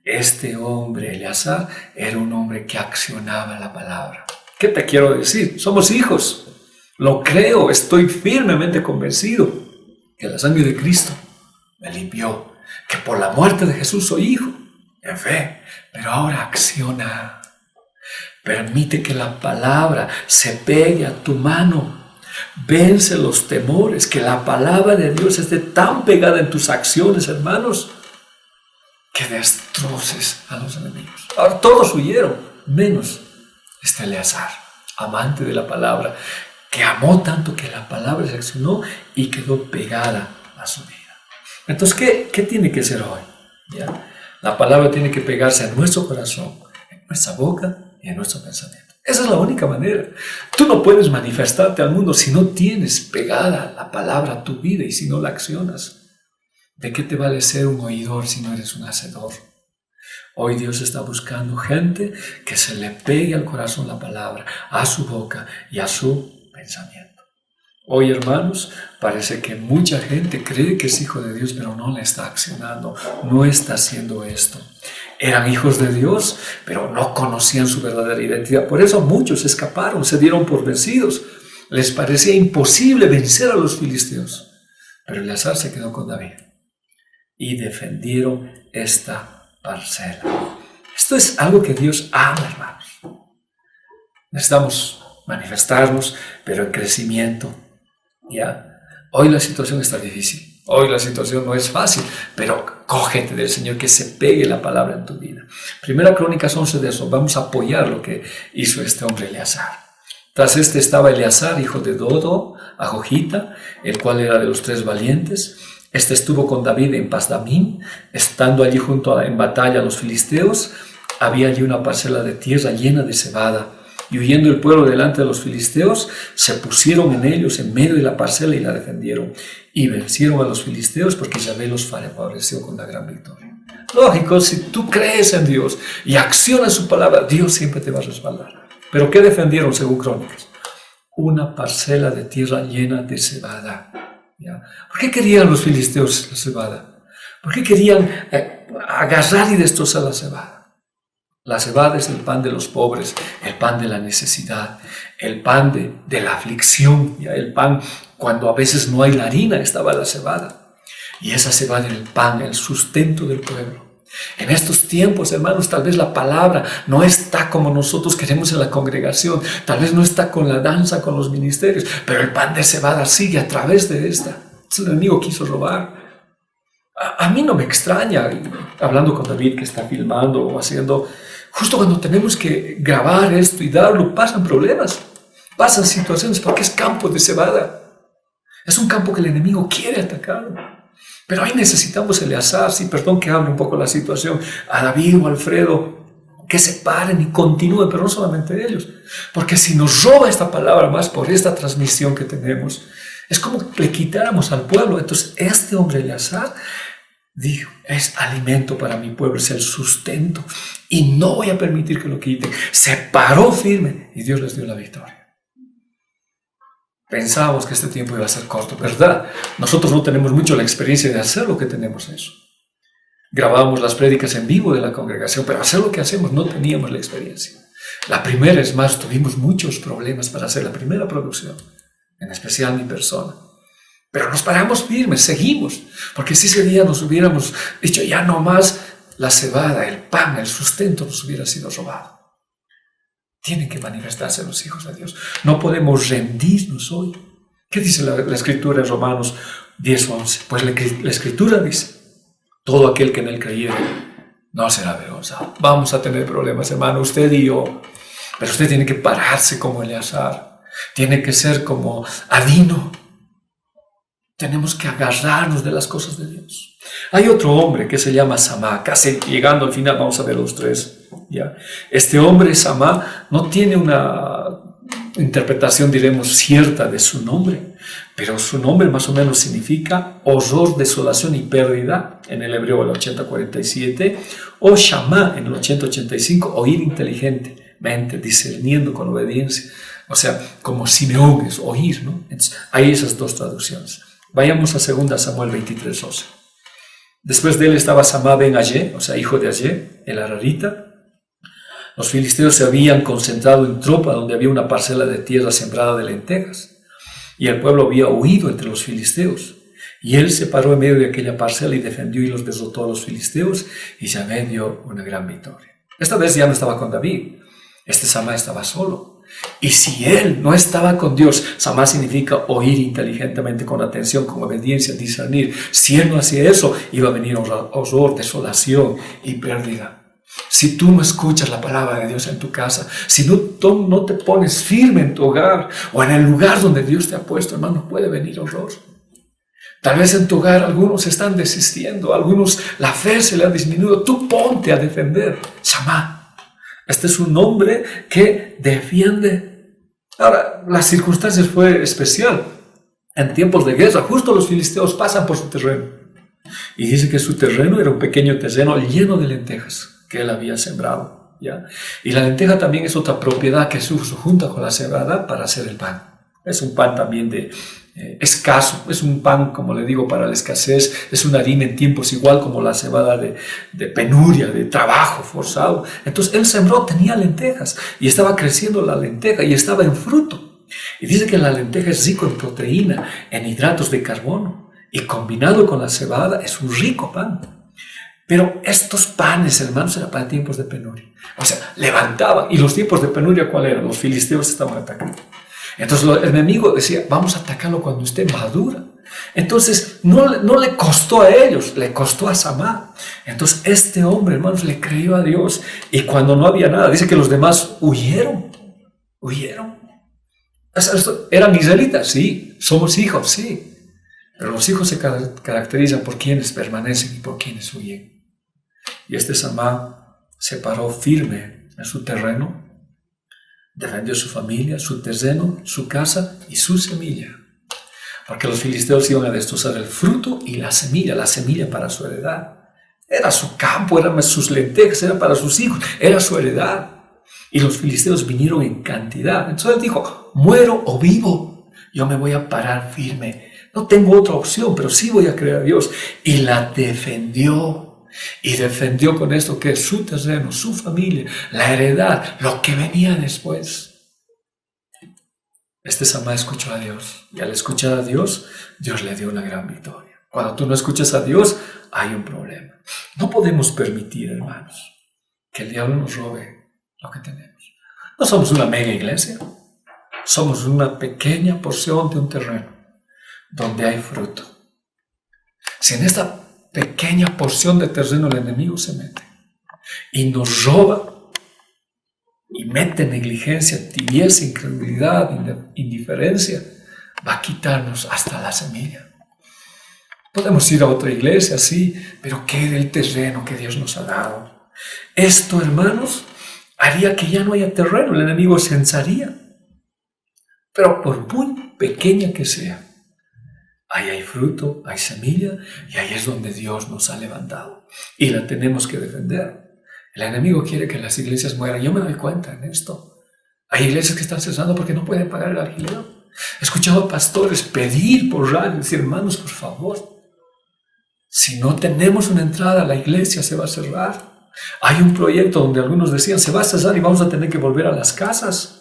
Este hombre, Eleazar, era un hombre que accionaba la palabra. ¿Qué te quiero decir? Somos hijos. Lo creo, estoy firmemente convencido que la sangre de Cristo me limpió, que por la muerte de Jesús soy hijo, en fe, pero ahora acciona. Permite que la palabra se pegue a tu mano. Vence los temores, que la palabra de Dios esté tan pegada en tus acciones, hermanos, que destroces a los enemigos. Ahora todos huyeron, menos este Eleazar, amante de la palabra, que amó tanto que la palabra se accionó y quedó pegada a su vida. Entonces, ¿qué tiene que ser hoy? ¿Ya? La palabra tiene que pegarse en nuestro corazón, en nuestra boca y en nuestro pensamiento. Esa es la única manera. Tú no puedes manifestarte al mundo si no tienes pegada la palabra a tu vida y si no la accionas. ¿De qué te vale ser un oidor si no eres un hacedor? Hoy Dios está buscando gente que se le pegue al corazón la palabra, a su boca y a su pensamiento. Hoy, hermanos, parece que mucha gente cree que es hijo de Dios, pero no le está accionando, no está haciendo esto. Eran hijos de Dios, pero no conocían su verdadera identidad. Por eso muchos escaparon, se dieron por vencidos. Les parecía imposible vencer a los filisteos. Pero Eleazar se quedó con David y defendieron esta parcela. Esto es algo que Dios ama, hermanos. Necesitamos manifestarnos, pero en crecimiento. ¿Ya? Hoy la situación está difícil. Hoy la situación no es fácil, pero cógete del Señor, que se pegue la palabra en tu vida. Primera Crónicas 11 de eso. Vamos a apoyar lo que hizo este hombre Eleazar. Tras este estaba Eleazar, hijo de Dodo, Ajojita, el cual era de los 3 valientes. Este estuvo con David en Pas-damín, estando allí en batalla a los filisteos. Había allí una parcela de tierra llena de cebada. Y huyendo el pueblo delante de los filisteos, se pusieron en ellos en medio de la parcela y la defendieron. Y vencieron a los filisteos porque Yahvé los favoreció con la gran victoria. Lógico, si tú crees en Dios y accionas su palabra, Dios siempre te va a respaldar. ¿Pero qué defendieron según Crónicas? Una parcela de tierra llena de cebada. ¿Ya? ¿Por qué querían los filisteos la cebada? ¿Por qué querían agarrar y destrozar la cebada? La cebada es el pan de los pobres, el pan de la necesidad, el pan de la aflicción, ¿ya? El pan cuando a veces no hay la harina, estaba la cebada. Y esa cebada era el pan, el sustento del pueblo. En estos tiempos, hermanos, tal vez la palabra no está como nosotros queremos en la congregación, tal vez no está con la danza, con los ministerios, pero el pan de cebada sigue a través de esta. El enemigo quiso robar. A mí no me extraña, hablando con David que está filmando o haciendo, justo cuando tenemos que grabar esto y darlo, pasan problemas, pasan situaciones, porque es campo de cebada. Es un campo que el enemigo quiere atacar. Pero ahí necesitamos Eleazar, sí, perdón que hable un poco la situación, a David o Alfredo, que se paren y continúen, pero no solamente ellos. Porque si nos roba esta palabra más por esta transmisión que tenemos, es como que le quitáramos al pueblo. Entonces este hombre Eleazar dijo, es alimento para mi pueblo, es el sustento, y no voy a permitir que lo quiten. Se paró firme y Dios les dio la victoria. Pensábamos que este tiempo iba a ser corto, ¿verdad? Nosotros no tenemos mucho la experiencia de hacer lo que tenemos eso. Grabábamos las prédicas en vivo de la congregación, pero hacer lo que hacemos no teníamos la experiencia. La primera, es más, tuvimos muchos problemas para hacer la primera producción, en especial mi persona. Pero nos paramos firmes, seguimos, porque si ese día nos hubiéramos dicho ya no más, la cebada, el pan, el sustento nos hubiera sido robado. Tienen que manifestarse los hijos de Dios. No podemos rendirnos hoy. ¿Qué dice la Escritura en Romanos 10:11? Pues la Escritura dice, todo aquel que en él creyere no será avergonzado. Vamos a tener problemas, hermano, usted y yo. Pero usted tiene que pararse como Eleazar. Tiene que ser como Adino. Tenemos que agarrarnos de las cosas de Dios. Hay otro hombre que se llama Samá. Casi llegando al final vamos a ver los tres. ¿Ya? Este hombre, Samá, no tiene una interpretación, diremos, cierta de su nombre, pero su nombre más o menos significa horror, desolación y pérdida, en el hebreo el 8047, o Shamá en el 8085, oír inteligentemente, discerniendo con obediencia, o sea, como Simeón es oír, ¿no? Entonces, hay esas dos traducciones. Vayamos a 2 Samuel 23:12. Después de él estaba Samá ben Ayé, o sea, hijo de Ayé, el ararita. Los filisteos se habían concentrado en tropa donde había una parcela de tierra sembrada de lentejas, y el pueblo había huido entre los filisteos. Y él se paró en medio de aquella parcela y defendió y los derrotó a los filisteos, y Yahvé dio una gran victoria. Esta vez ya no estaba con David, este Samá estaba solo. Y si él no estaba con Dios, Samá significa oír inteligentemente, con atención, con obediencia, discernir. Si él no hacía eso, iba a venir horror, desolación y pérdida. Si tú no escuchas la palabra de Dios en tu casa, si no te pones firme en tu hogar o en el lugar donde Dios te ha puesto, hermano, puede venir horror. Tal vez en tu hogar algunos están desistiendo, algunos la fe se le ha disminuido. Tú ponte a defender. Samá. Este es un hombre que defiende. Ahora, las circunstancias fue especial. En tiempos de guerra, justo los filisteos pasan por su terreno. Y dice que su terreno era un pequeño terreno lleno de lentejas que él había sembrado, ¿ya? Y la lenteja también es otra propiedad que se usa junto con la cebada para hacer el pan. Es un pan también escaso, es un pan, como le digo, para la escasez, es una harina en tiempos igual como la cebada de penuria, de trabajo forzado. Entonces él sembró, tenía lentejas, y estaba creciendo la lenteja, y estaba en fruto. Y dice que la lenteja es rico en proteína, en hidratos de carbono, y combinado con la cebada es un rico pan. Pero estos panes, hermanos, eran para tiempos de penuria. O sea, levantaban. ¿Y los tiempos de penuria cuál eran? Los filisteos estaban atacando. Entonces el enemigo decía, vamos a atacarlo cuando esté madura. Entonces no le costó a ellos, le costó a Samá. Entonces este hombre, hermanos, le creyó a Dios. Y cuando no había nada, dice que los demás huyeron. ¿Eran israelitas? Sí. ¿Somos hijos? Sí. Pero los hijos se caracterizan por quienes permanecen y por quienes huyen. Y este Samá se paró firme en su terreno, defendió su familia, su terreno, su casa y su semilla. Porque los filisteos iban a destrozar el fruto y la semilla para su heredad. Era su campo, eran sus lentejas, era para sus hijos, era su heredad. Y los filisteos vinieron en cantidad. Entonces él dijo, muero o vivo, yo me voy a parar firme. No tengo otra opción, pero sí voy a creer a Dios. Y la defendió. y defendió con esto que es su terreno, su familia, la heredad, lo que venía después. Este Samá escuchó a Dios, y al escuchar a Dios, Dios le dio una gran victoria. Cuando tú no escuchas a Dios, hay un problema. No podemos permitir, hermanos, que el diablo nos robe lo que tenemos. No somos una mega iglesia, somos una pequeña porción de un terreno donde hay fruto. Si en esta pequeña porción de terreno el enemigo se mete y nos roba y mete negligencia, tibieza, incredulidad, indiferencia, va a quitarnos hasta la semilla. Podemos ir a otra iglesia, sí, pero ¿qué del terreno que Dios nos ha dado? Esto, hermanos, haría que ya no haya terreno, el enemigo se ensaría. Pero por muy pequeña que sea, ahí hay fruto, hay semilla, y ahí es donde Dios nos ha levantado. Y la tenemos que defender. El enemigo quiere que las iglesias mueran. Yo me doy cuenta en esto. Hay iglesias que están cesando porque no pueden pagar el alquiler. He escuchado a pastores pedir por radio, decir, hermanos, por favor, si no tenemos una entrada, la iglesia se va a cerrar. Hay un proyecto donde algunos decían, se va a cerrar y vamos a tener que volver a las casas.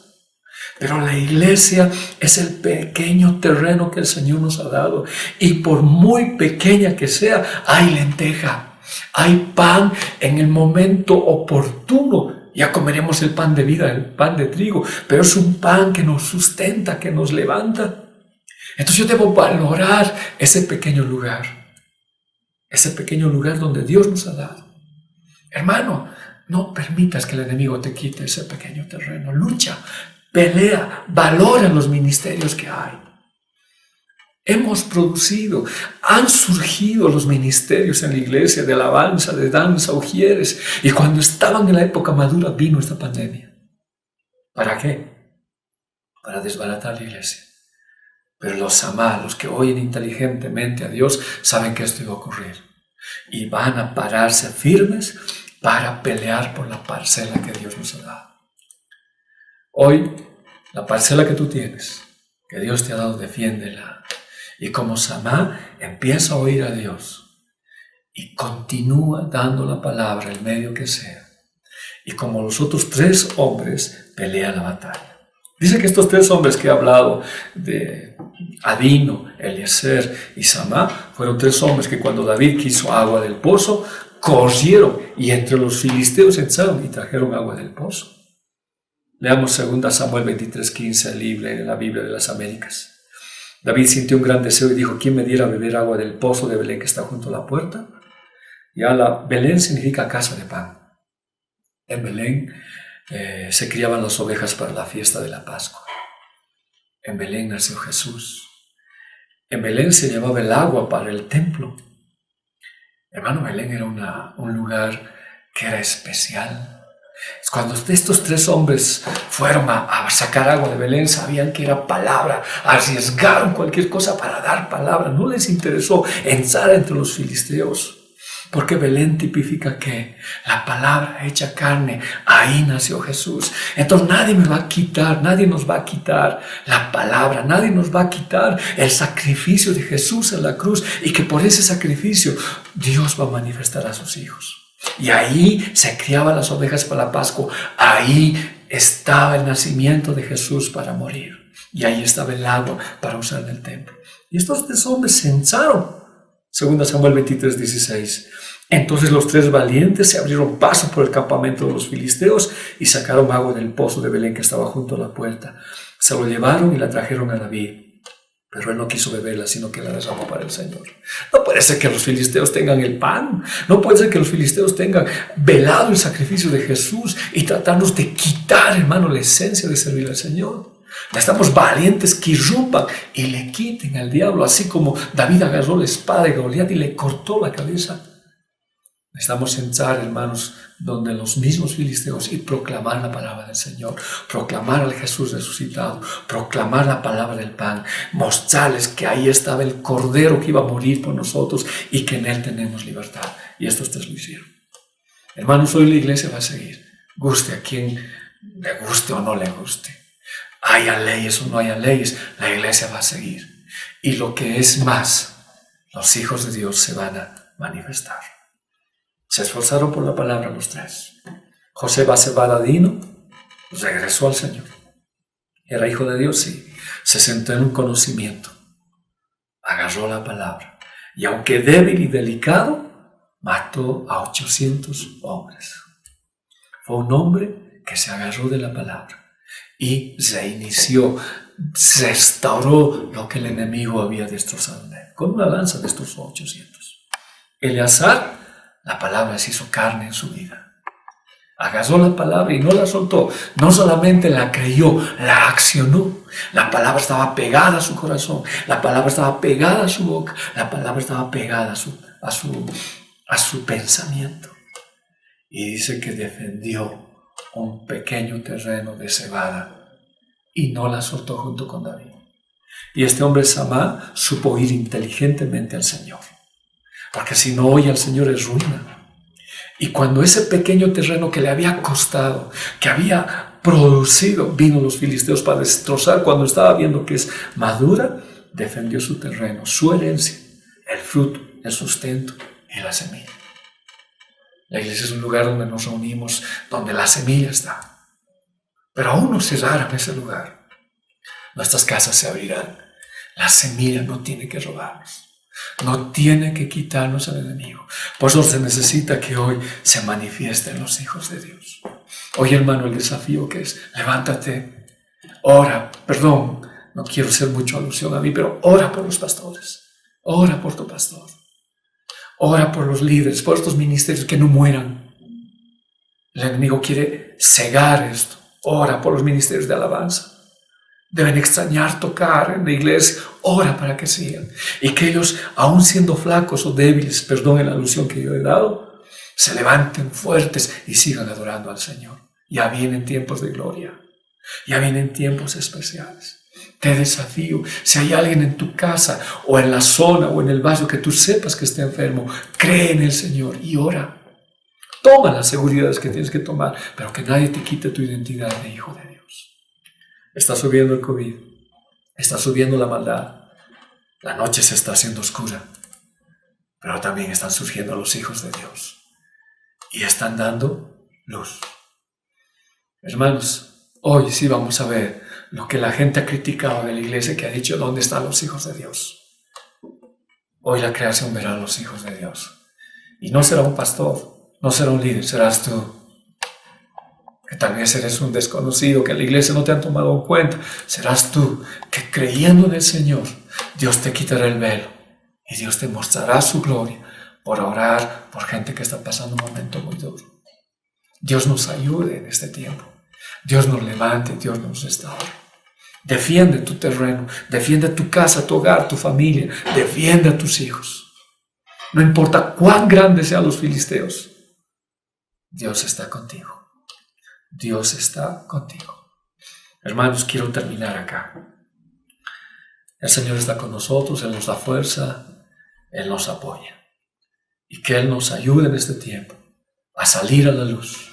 Pero la iglesia es el pequeño terreno que el Señor nos ha dado. Y por muy pequeña que sea, hay lenteja, hay pan en el momento oportuno. Ya comeremos el pan de vida, el pan de trigo, pero es un pan que nos sustenta, que nos levanta. Entonces yo debo valorar ese pequeño lugar donde Dios nos ha dado. Hermano, no permitas que el enemigo te quite ese pequeño terreno. Lucha, pelea, valora los ministerios que hay. Hemos producido, han surgido los ministerios en la iglesia de alabanza, de danza, ujieres. Y cuando estaban en la época madura vino esta pandemia. ¿Para qué? Para desbaratar la iglesia. Pero los Samá, los que oyen inteligentemente a Dios, saben que esto iba a ocurrir. Y van a pararse firmes para pelear por la parcela que Dios nos ha dado. Hoy, la parcela que tú tienes, que Dios te ha dado, defiéndela. Y como Samá, empieza a oír a Dios y continúa dando la palabra, el medio que sea. Y como los otros 3 hombres, pelea la batalla. Dice que estos 3 hombres que he hablado, de Adino, Eliezer y Samá, fueron 3 hombres que cuando David quiso agua del pozo, corrieron y entre los filisteos entraron y trajeron agua del pozo. Leamos 2 Samuel 23:15, la Biblia de las Américas. David sintió un gran deseo y dijo, ¿quién me diera a beber agua del pozo de Belén que está junto a la puerta? Belén significa casa de pan. En Belén se criaban las ovejas para la fiesta de la Pascua. En Belén nació Jesús. En Belén se llevaba el agua para el templo. Hermano, Belén era un lugar que era especial. Cuando estos 3 hombres fueron a sacar agua de Belén, sabían que era palabra, arriesgaron cualquier cosa para dar palabra, no les interesó entrar entre los filisteos, porque Belén tipifica que la palabra hecha carne, ahí nació Jesús. Entonces nadie nos va a quitar la palabra, nadie nos va a quitar el sacrificio de Jesús en la cruz, y que por ese sacrificio Dios va a manifestar a sus hijos. Y ahí se criaban las ovejas para la Pascua, ahí estaba el nacimiento de Jesús para morir, y ahí estaba el agua para usar en el templo. Y estos 3 hombres se ensaron. 2 Samuel 23:16. Entonces los 3 valientes se abrieron paso por el campamento de los filisteos y sacaron agua del pozo de Belén que estaba junto a la puerta. Se lo llevaron y la trajeron a David. Pero él no quiso beberla, sino que la derramó para el Señor. No puede ser que los filisteos tengan el pan. No puede ser que los filisteos tengan velado el sacrificio de Jesús y tratarnos de quitar, hermano, la esencia de servir al Señor. Necesitamos valientes que irrumpan y le quiten al diablo, así como David agarró la espada de Goliat y le cortó la cabeza. Necesitamos entrar, hermanos, donde los mismos filisteos y proclamar la palabra del Señor, proclamar al Jesús resucitado, proclamar la palabra del pan, mostrarles que ahí estaba el Cordero que iba a morir por nosotros y que en Él tenemos libertad. Y estos 3 lo hicieron. Hermanos, hoy la iglesia va a seguir, guste a quien le guste o no le guste. Haya leyes o no haya leyes, la iglesia va a seguir. Y lo que es más, los hijos de Dios se van a manifestar. Se esforzaron por la palabra los tres. José Baladino regresó al Señor. Era hijo de Dios, sí. Se sentó en un conocimiento. Agarró la palabra. Y aunque débil y delicado, mató a 800 hombres. Fue un hombre que se agarró de la palabra y reinició, restauró lo que el enemigo había destrozado en él. Con una lanza destrozó 800. Eleazar, la palabra se hizo carne en su vida. Agarró la palabra y no la soltó. No solamente la creyó, la accionó. La palabra estaba pegada a su corazón. La palabra estaba pegada a su boca. La palabra estaba pegada a su pensamiento. Y dice que defendió un pequeño terreno de cebada y no la soltó junto con David. Y este hombre Samá supo ir inteligentemente al Señor. Porque si no oye al Señor es ruina. Y cuando ese pequeño terreno que le había costado, que había producido, vino los filisteos para destrozar, cuando estaba viendo que es madura, defendió su terreno, su herencia, el fruto, el sustento y la semilla. La iglesia es un lugar donde nos reunimos, donde la semilla está. Pero aún no cerraron ese lugar. Nuestras casas se abrirán. La semilla no tiene que robarnos. No tiene que quitarnos al enemigo. Por eso se necesita que hoy se manifiesten los hijos de Dios. Hoy, hermano, el desafío que es, levántate, ora, perdón, no quiero hacer mucha alusión a mí, pero ora por los pastores, ora por tu pastor, ora por los líderes, por estos ministerios que no mueran. El enemigo quiere cegar esto. Ora por los ministerios de alabanza. Deben extrañar tocar en la iglesia. Ora para que sigan. Y que ellos, aun siendo flacos o débiles, perdonen la alusión que yo he dado, se levanten fuertes y sigan adorando al Señor. Ya vienen tiempos de gloria. Ya vienen tiempos especiales. Te desafío, si hay alguien en tu casa o en la zona o en el barrio que tú sepas que está enfermo, cree en el Señor y ora. Toma las seguridades que tienes que tomar, pero que nadie te quite tu identidad de hijo de Dios. Está subiendo el COVID, está subiendo la maldad, la noche se está haciendo oscura, pero también están surgiendo los hijos de Dios y están dando luz. Hermanos, hoy sí vamos a ver lo que la gente ha criticado de la iglesia, que ha dicho ¿dónde están los hijos de Dios? Hoy la creación verá a los hijos de Dios y no será un pastor, no será un líder, serás tú. Que tal vez eres un desconocido, que en la iglesia no te han tomado en cuenta. Serás tú que creyendo en el Señor, Dios te quitará el velo y Dios te mostrará su gloria por orar por gente que está pasando un momento muy duro. Dios nos ayude en este tiempo. Dios nos levante, Dios nos restaure. Defiende tu terreno, defiende tu casa, tu hogar, tu familia. Defiende a tus hijos. No importa cuán grandes sean los filisteos, Dios está contigo. Dios está contigo. Hermanos, quiero terminar acá. El Señor está con nosotros, Él nos da fuerza, Él nos apoya. Y que Él nos ayude en este tiempo a salir a la luz.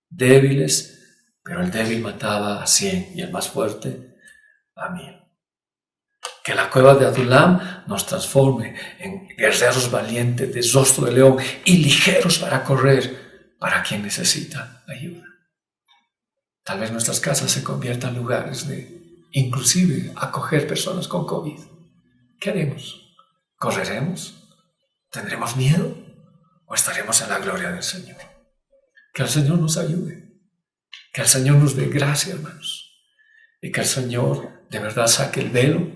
Débiles, pero el débil mataba a 100 y el más fuerte a 1000. Que la cueva de Adulam nos transforme en guerreros valientes, de rostro de león y ligeros para correr para quien necesita ayuda. Tal vez nuestras casas se conviertan en lugares de, inclusive, acoger personas con COVID. ¿Qué haremos? ¿Correremos? ¿Tendremos miedo? ¿O estaremos en la gloria del Señor? Que el Señor nos ayude. Que el Señor nos dé gracia, hermanos. Y que el Señor de verdad saque el velo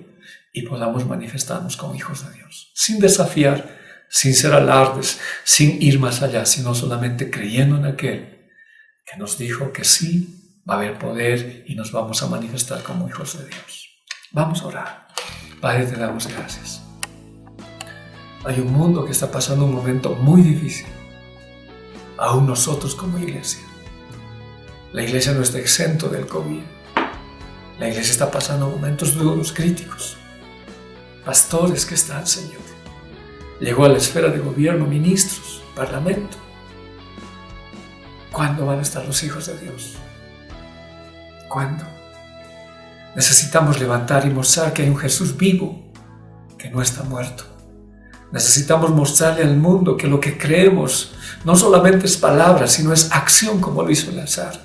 y podamos manifestarnos como hijos de Dios. Sin desafiar, sin ser alardes, sin ir más allá, sino solamente creyendo en aquel que nos dijo que sí, va a haber poder y nos vamos a manifestar como hijos de Dios. Vamos a orar. Padre, te damos gracias. Hay un mundo que está pasando un momento muy difícil. Aún nosotros como iglesia. La iglesia no está exento del COVID. La iglesia está pasando momentos duros, críticos. Pastores que están, Señor. Llegó a la esfera de gobierno, ministros, parlamento. ¿Cuándo van a estar los hijos de Dios? ¿Cuándo? Necesitamos levantar y mostrar que hay un Jesús vivo, que no está muerto. Necesitamos mostrarle al mundo que lo que creemos no solamente es palabra, sino es acción, como lo hizo Lázaro.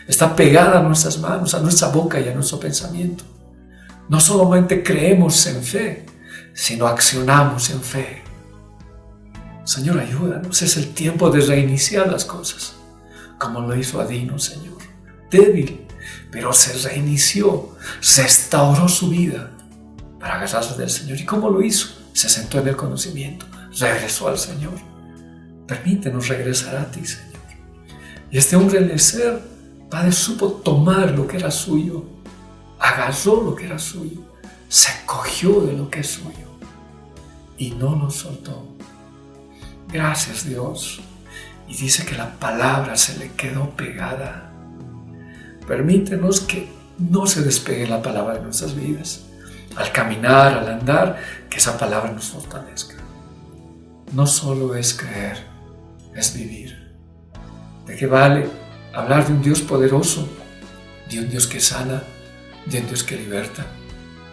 Está pegada a nuestras manos, a nuestra boca y a nuestro pensamiento. No solamente creemos en fe, sino accionamos en fe. Señor, ayúdanos. Es el tiempo de reiniciar las cosas, como lo hizo Adino, Señor. Débil, pero se reinició, restauró su vida para agarrarse del Señor. ¿Y cómo lo hizo? Se sentó en el conocimiento, regresó al Señor. Permítenos regresar a ti, Señor. Y este hombre Eliezer, Padre, supo tomar lo que era suyo, agarró lo que era suyo, se cogió de lo que es suyo y no lo soltó. Gracias, Dios. Y dice que la palabra se le quedó pegada. Permítenos que no se despegue la palabra de nuestras vidas. Al caminar, al andar, que esa palabra nos fortalezca. No solo es creer, es vivir. ¿De qué vale hablar de un Dios poderoso, de un Dios que sana, de un Dios que liberta,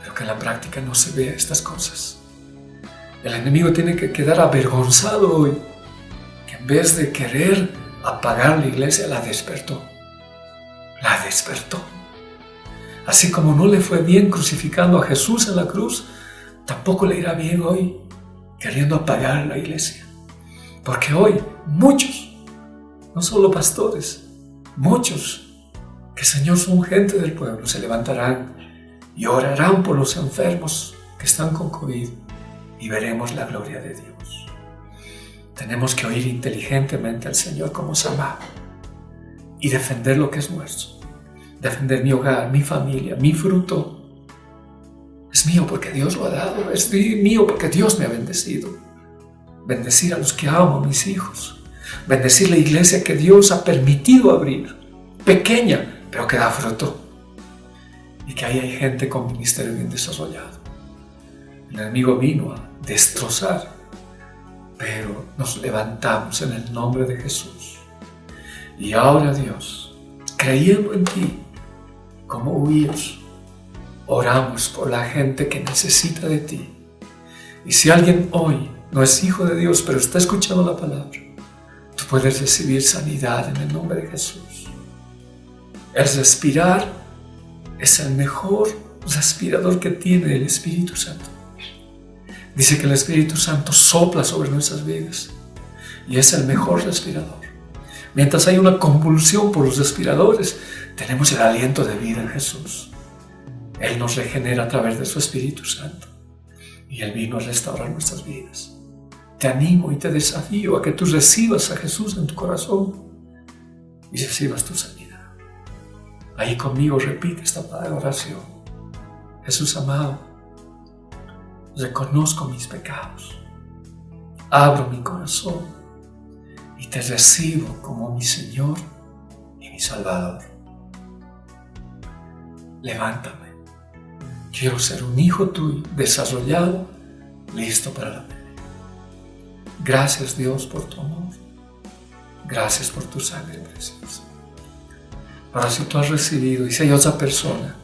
pero que en la práctica no se vea estas cosas? El enemigo tiene que quedar avergonzado hoy, que en vez de querer apagar la iglesia, la despertó. La despertó. Así como no le fue bien crucificando a Jesús en la cruz, tampoco le irá bien hoy queriendo apagar la iglesia. Porque hoy muchos, no solo pastores, muchos que, Señor, son gente del pueblo, se levantarán y orarán por los enfermos que están con COVID y veremos la gloria de Dios. Tenemos que oír inteligentemente al Señor como Samá y defender lo que es nuestro. Defender mi hogar, mi familia, mi fruto. Es mío porque Dios lo ha dado, es mío porque Dios me ha bendecido. Bendecir a los que amo, a mis hijos. Bendecir la iglesia que Dios ha permitido abrir, pequeña, pero que da fruto. Y que ahí hay gente con ministerio bien desarrollado. El enemigo vino a destrozar, pero nos levantamos en el nombre de Jesús. Y ahora, Dios, creyendo en ti, como huíos, oramos por la gente que necesita de ti. Y si alguien hoy no es hijo de Dios, pero está escuchando la palabra, tú puedes recibir sanidad en el nombre de Jesús. El respirar es el mejor respirador que tiene el Espíritu Santo. Dice que el Espíritu Santo sopla sobre nuestras vidas y es el mejor respirador. Mientras hay una convulsión por los respiradores, tenemos el aliento de vida en Jesús. Él nos regenera a través de su Espíritu Santo y Él vino a restaurar nuestras vidas. Te animo y te desafío a que tú recibas a Jesús en tu corazón y recibas tu sanidad. Ahí conmigo repite esta oración. Jesús amado, reconozco mis pecados, abro mi corazón y te recibo como mi Señor y mi Salvador. Levántame. Quiero ser un hijo tuyo, desarrollado, listo para la pelea. Gracias, Dios, por tu amor. Gracias por tu sangre preciosa. Ahora, si tú has recibido y si hay otra persona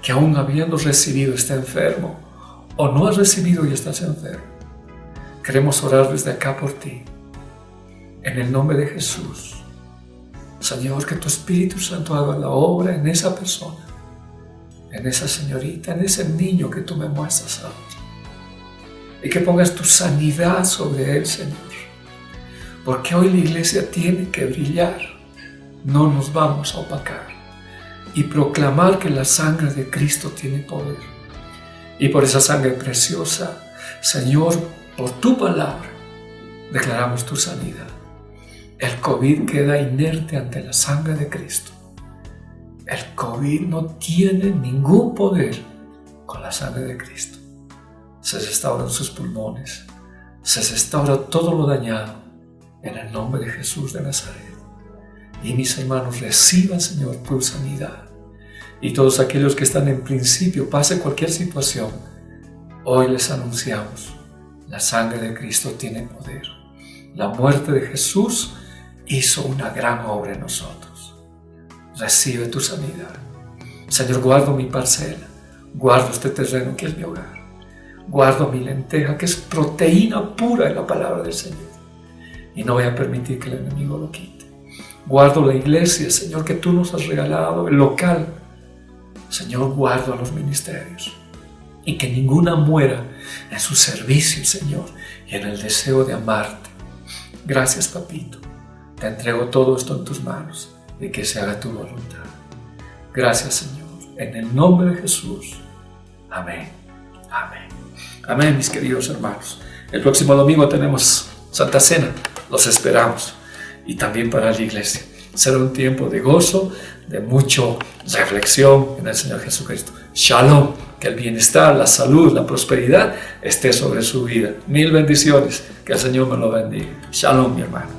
que aún habiendo recibido está enfermo o no has recibido y estás enfermo, queremos orar desde acá por ti. En el nombre de Jesús. Señor, que tu Espíritu Santo haga la obra en esa persona, en esa señorita, en ese niño que tú me muestras ahora. Y que pongas tu sanidad sobre él, Señor. Porque hoy la iglesia tiene que brillar. No nos vamos a opacar. Y proclamar que la sangre de Cristo tiene poder. Y por esa sangre preciosa, Señor, por tu palabra, declaramos tu sanidad. El COVID queda inerte ante la sangre de Cristo. El COVID no tiene ningún poder con la sangre de Cristo. Se restauran sus pulmones, se restaura todo lo dañado en el nombre de Jesús de Nazaret. Y mis hermanos, reciban, Señor, tu sanidad. Y todos aquellos que están en principio, pase cualquier situación, hoy les anunciamos, la sangre de Cristo tiene poder. La muerte de Jesús hizo una gran obra en nosotros. Recibe tu sanidad. Señor, guardo mi parcela, guardo este terreno que es mi hogar. Guardo mi lenteja, que es proteína pura en la palabra del Señor. Y no voy a permitir que el enemigo lo quite. Guardo la iglesia, Señor, que tú nos has regalado, el local. Señor, guardo a los ministerios. Y que ninguna muera en su servicio, Señor, y en el deseo de amarte. Gracias, papito. Te entrego todo esto en tus manos y que se haga tu voluntad. Gracias, Señor. En el nombre de Jesús. Amén. Amén. Amén, mis queridos hermanos. El próximo domingo tenemos Santa Cena. Los esperamos. Y también para la iglesia. Será un tiempo de gozo, de mucha reflexión en el Señor Jesucristo. Shalom. Que el bienestar, la salud, la prosperidad esté sobre su vida. Mil bendiciones. Que el Señor me lo bendiga. Shalom, mi hermano.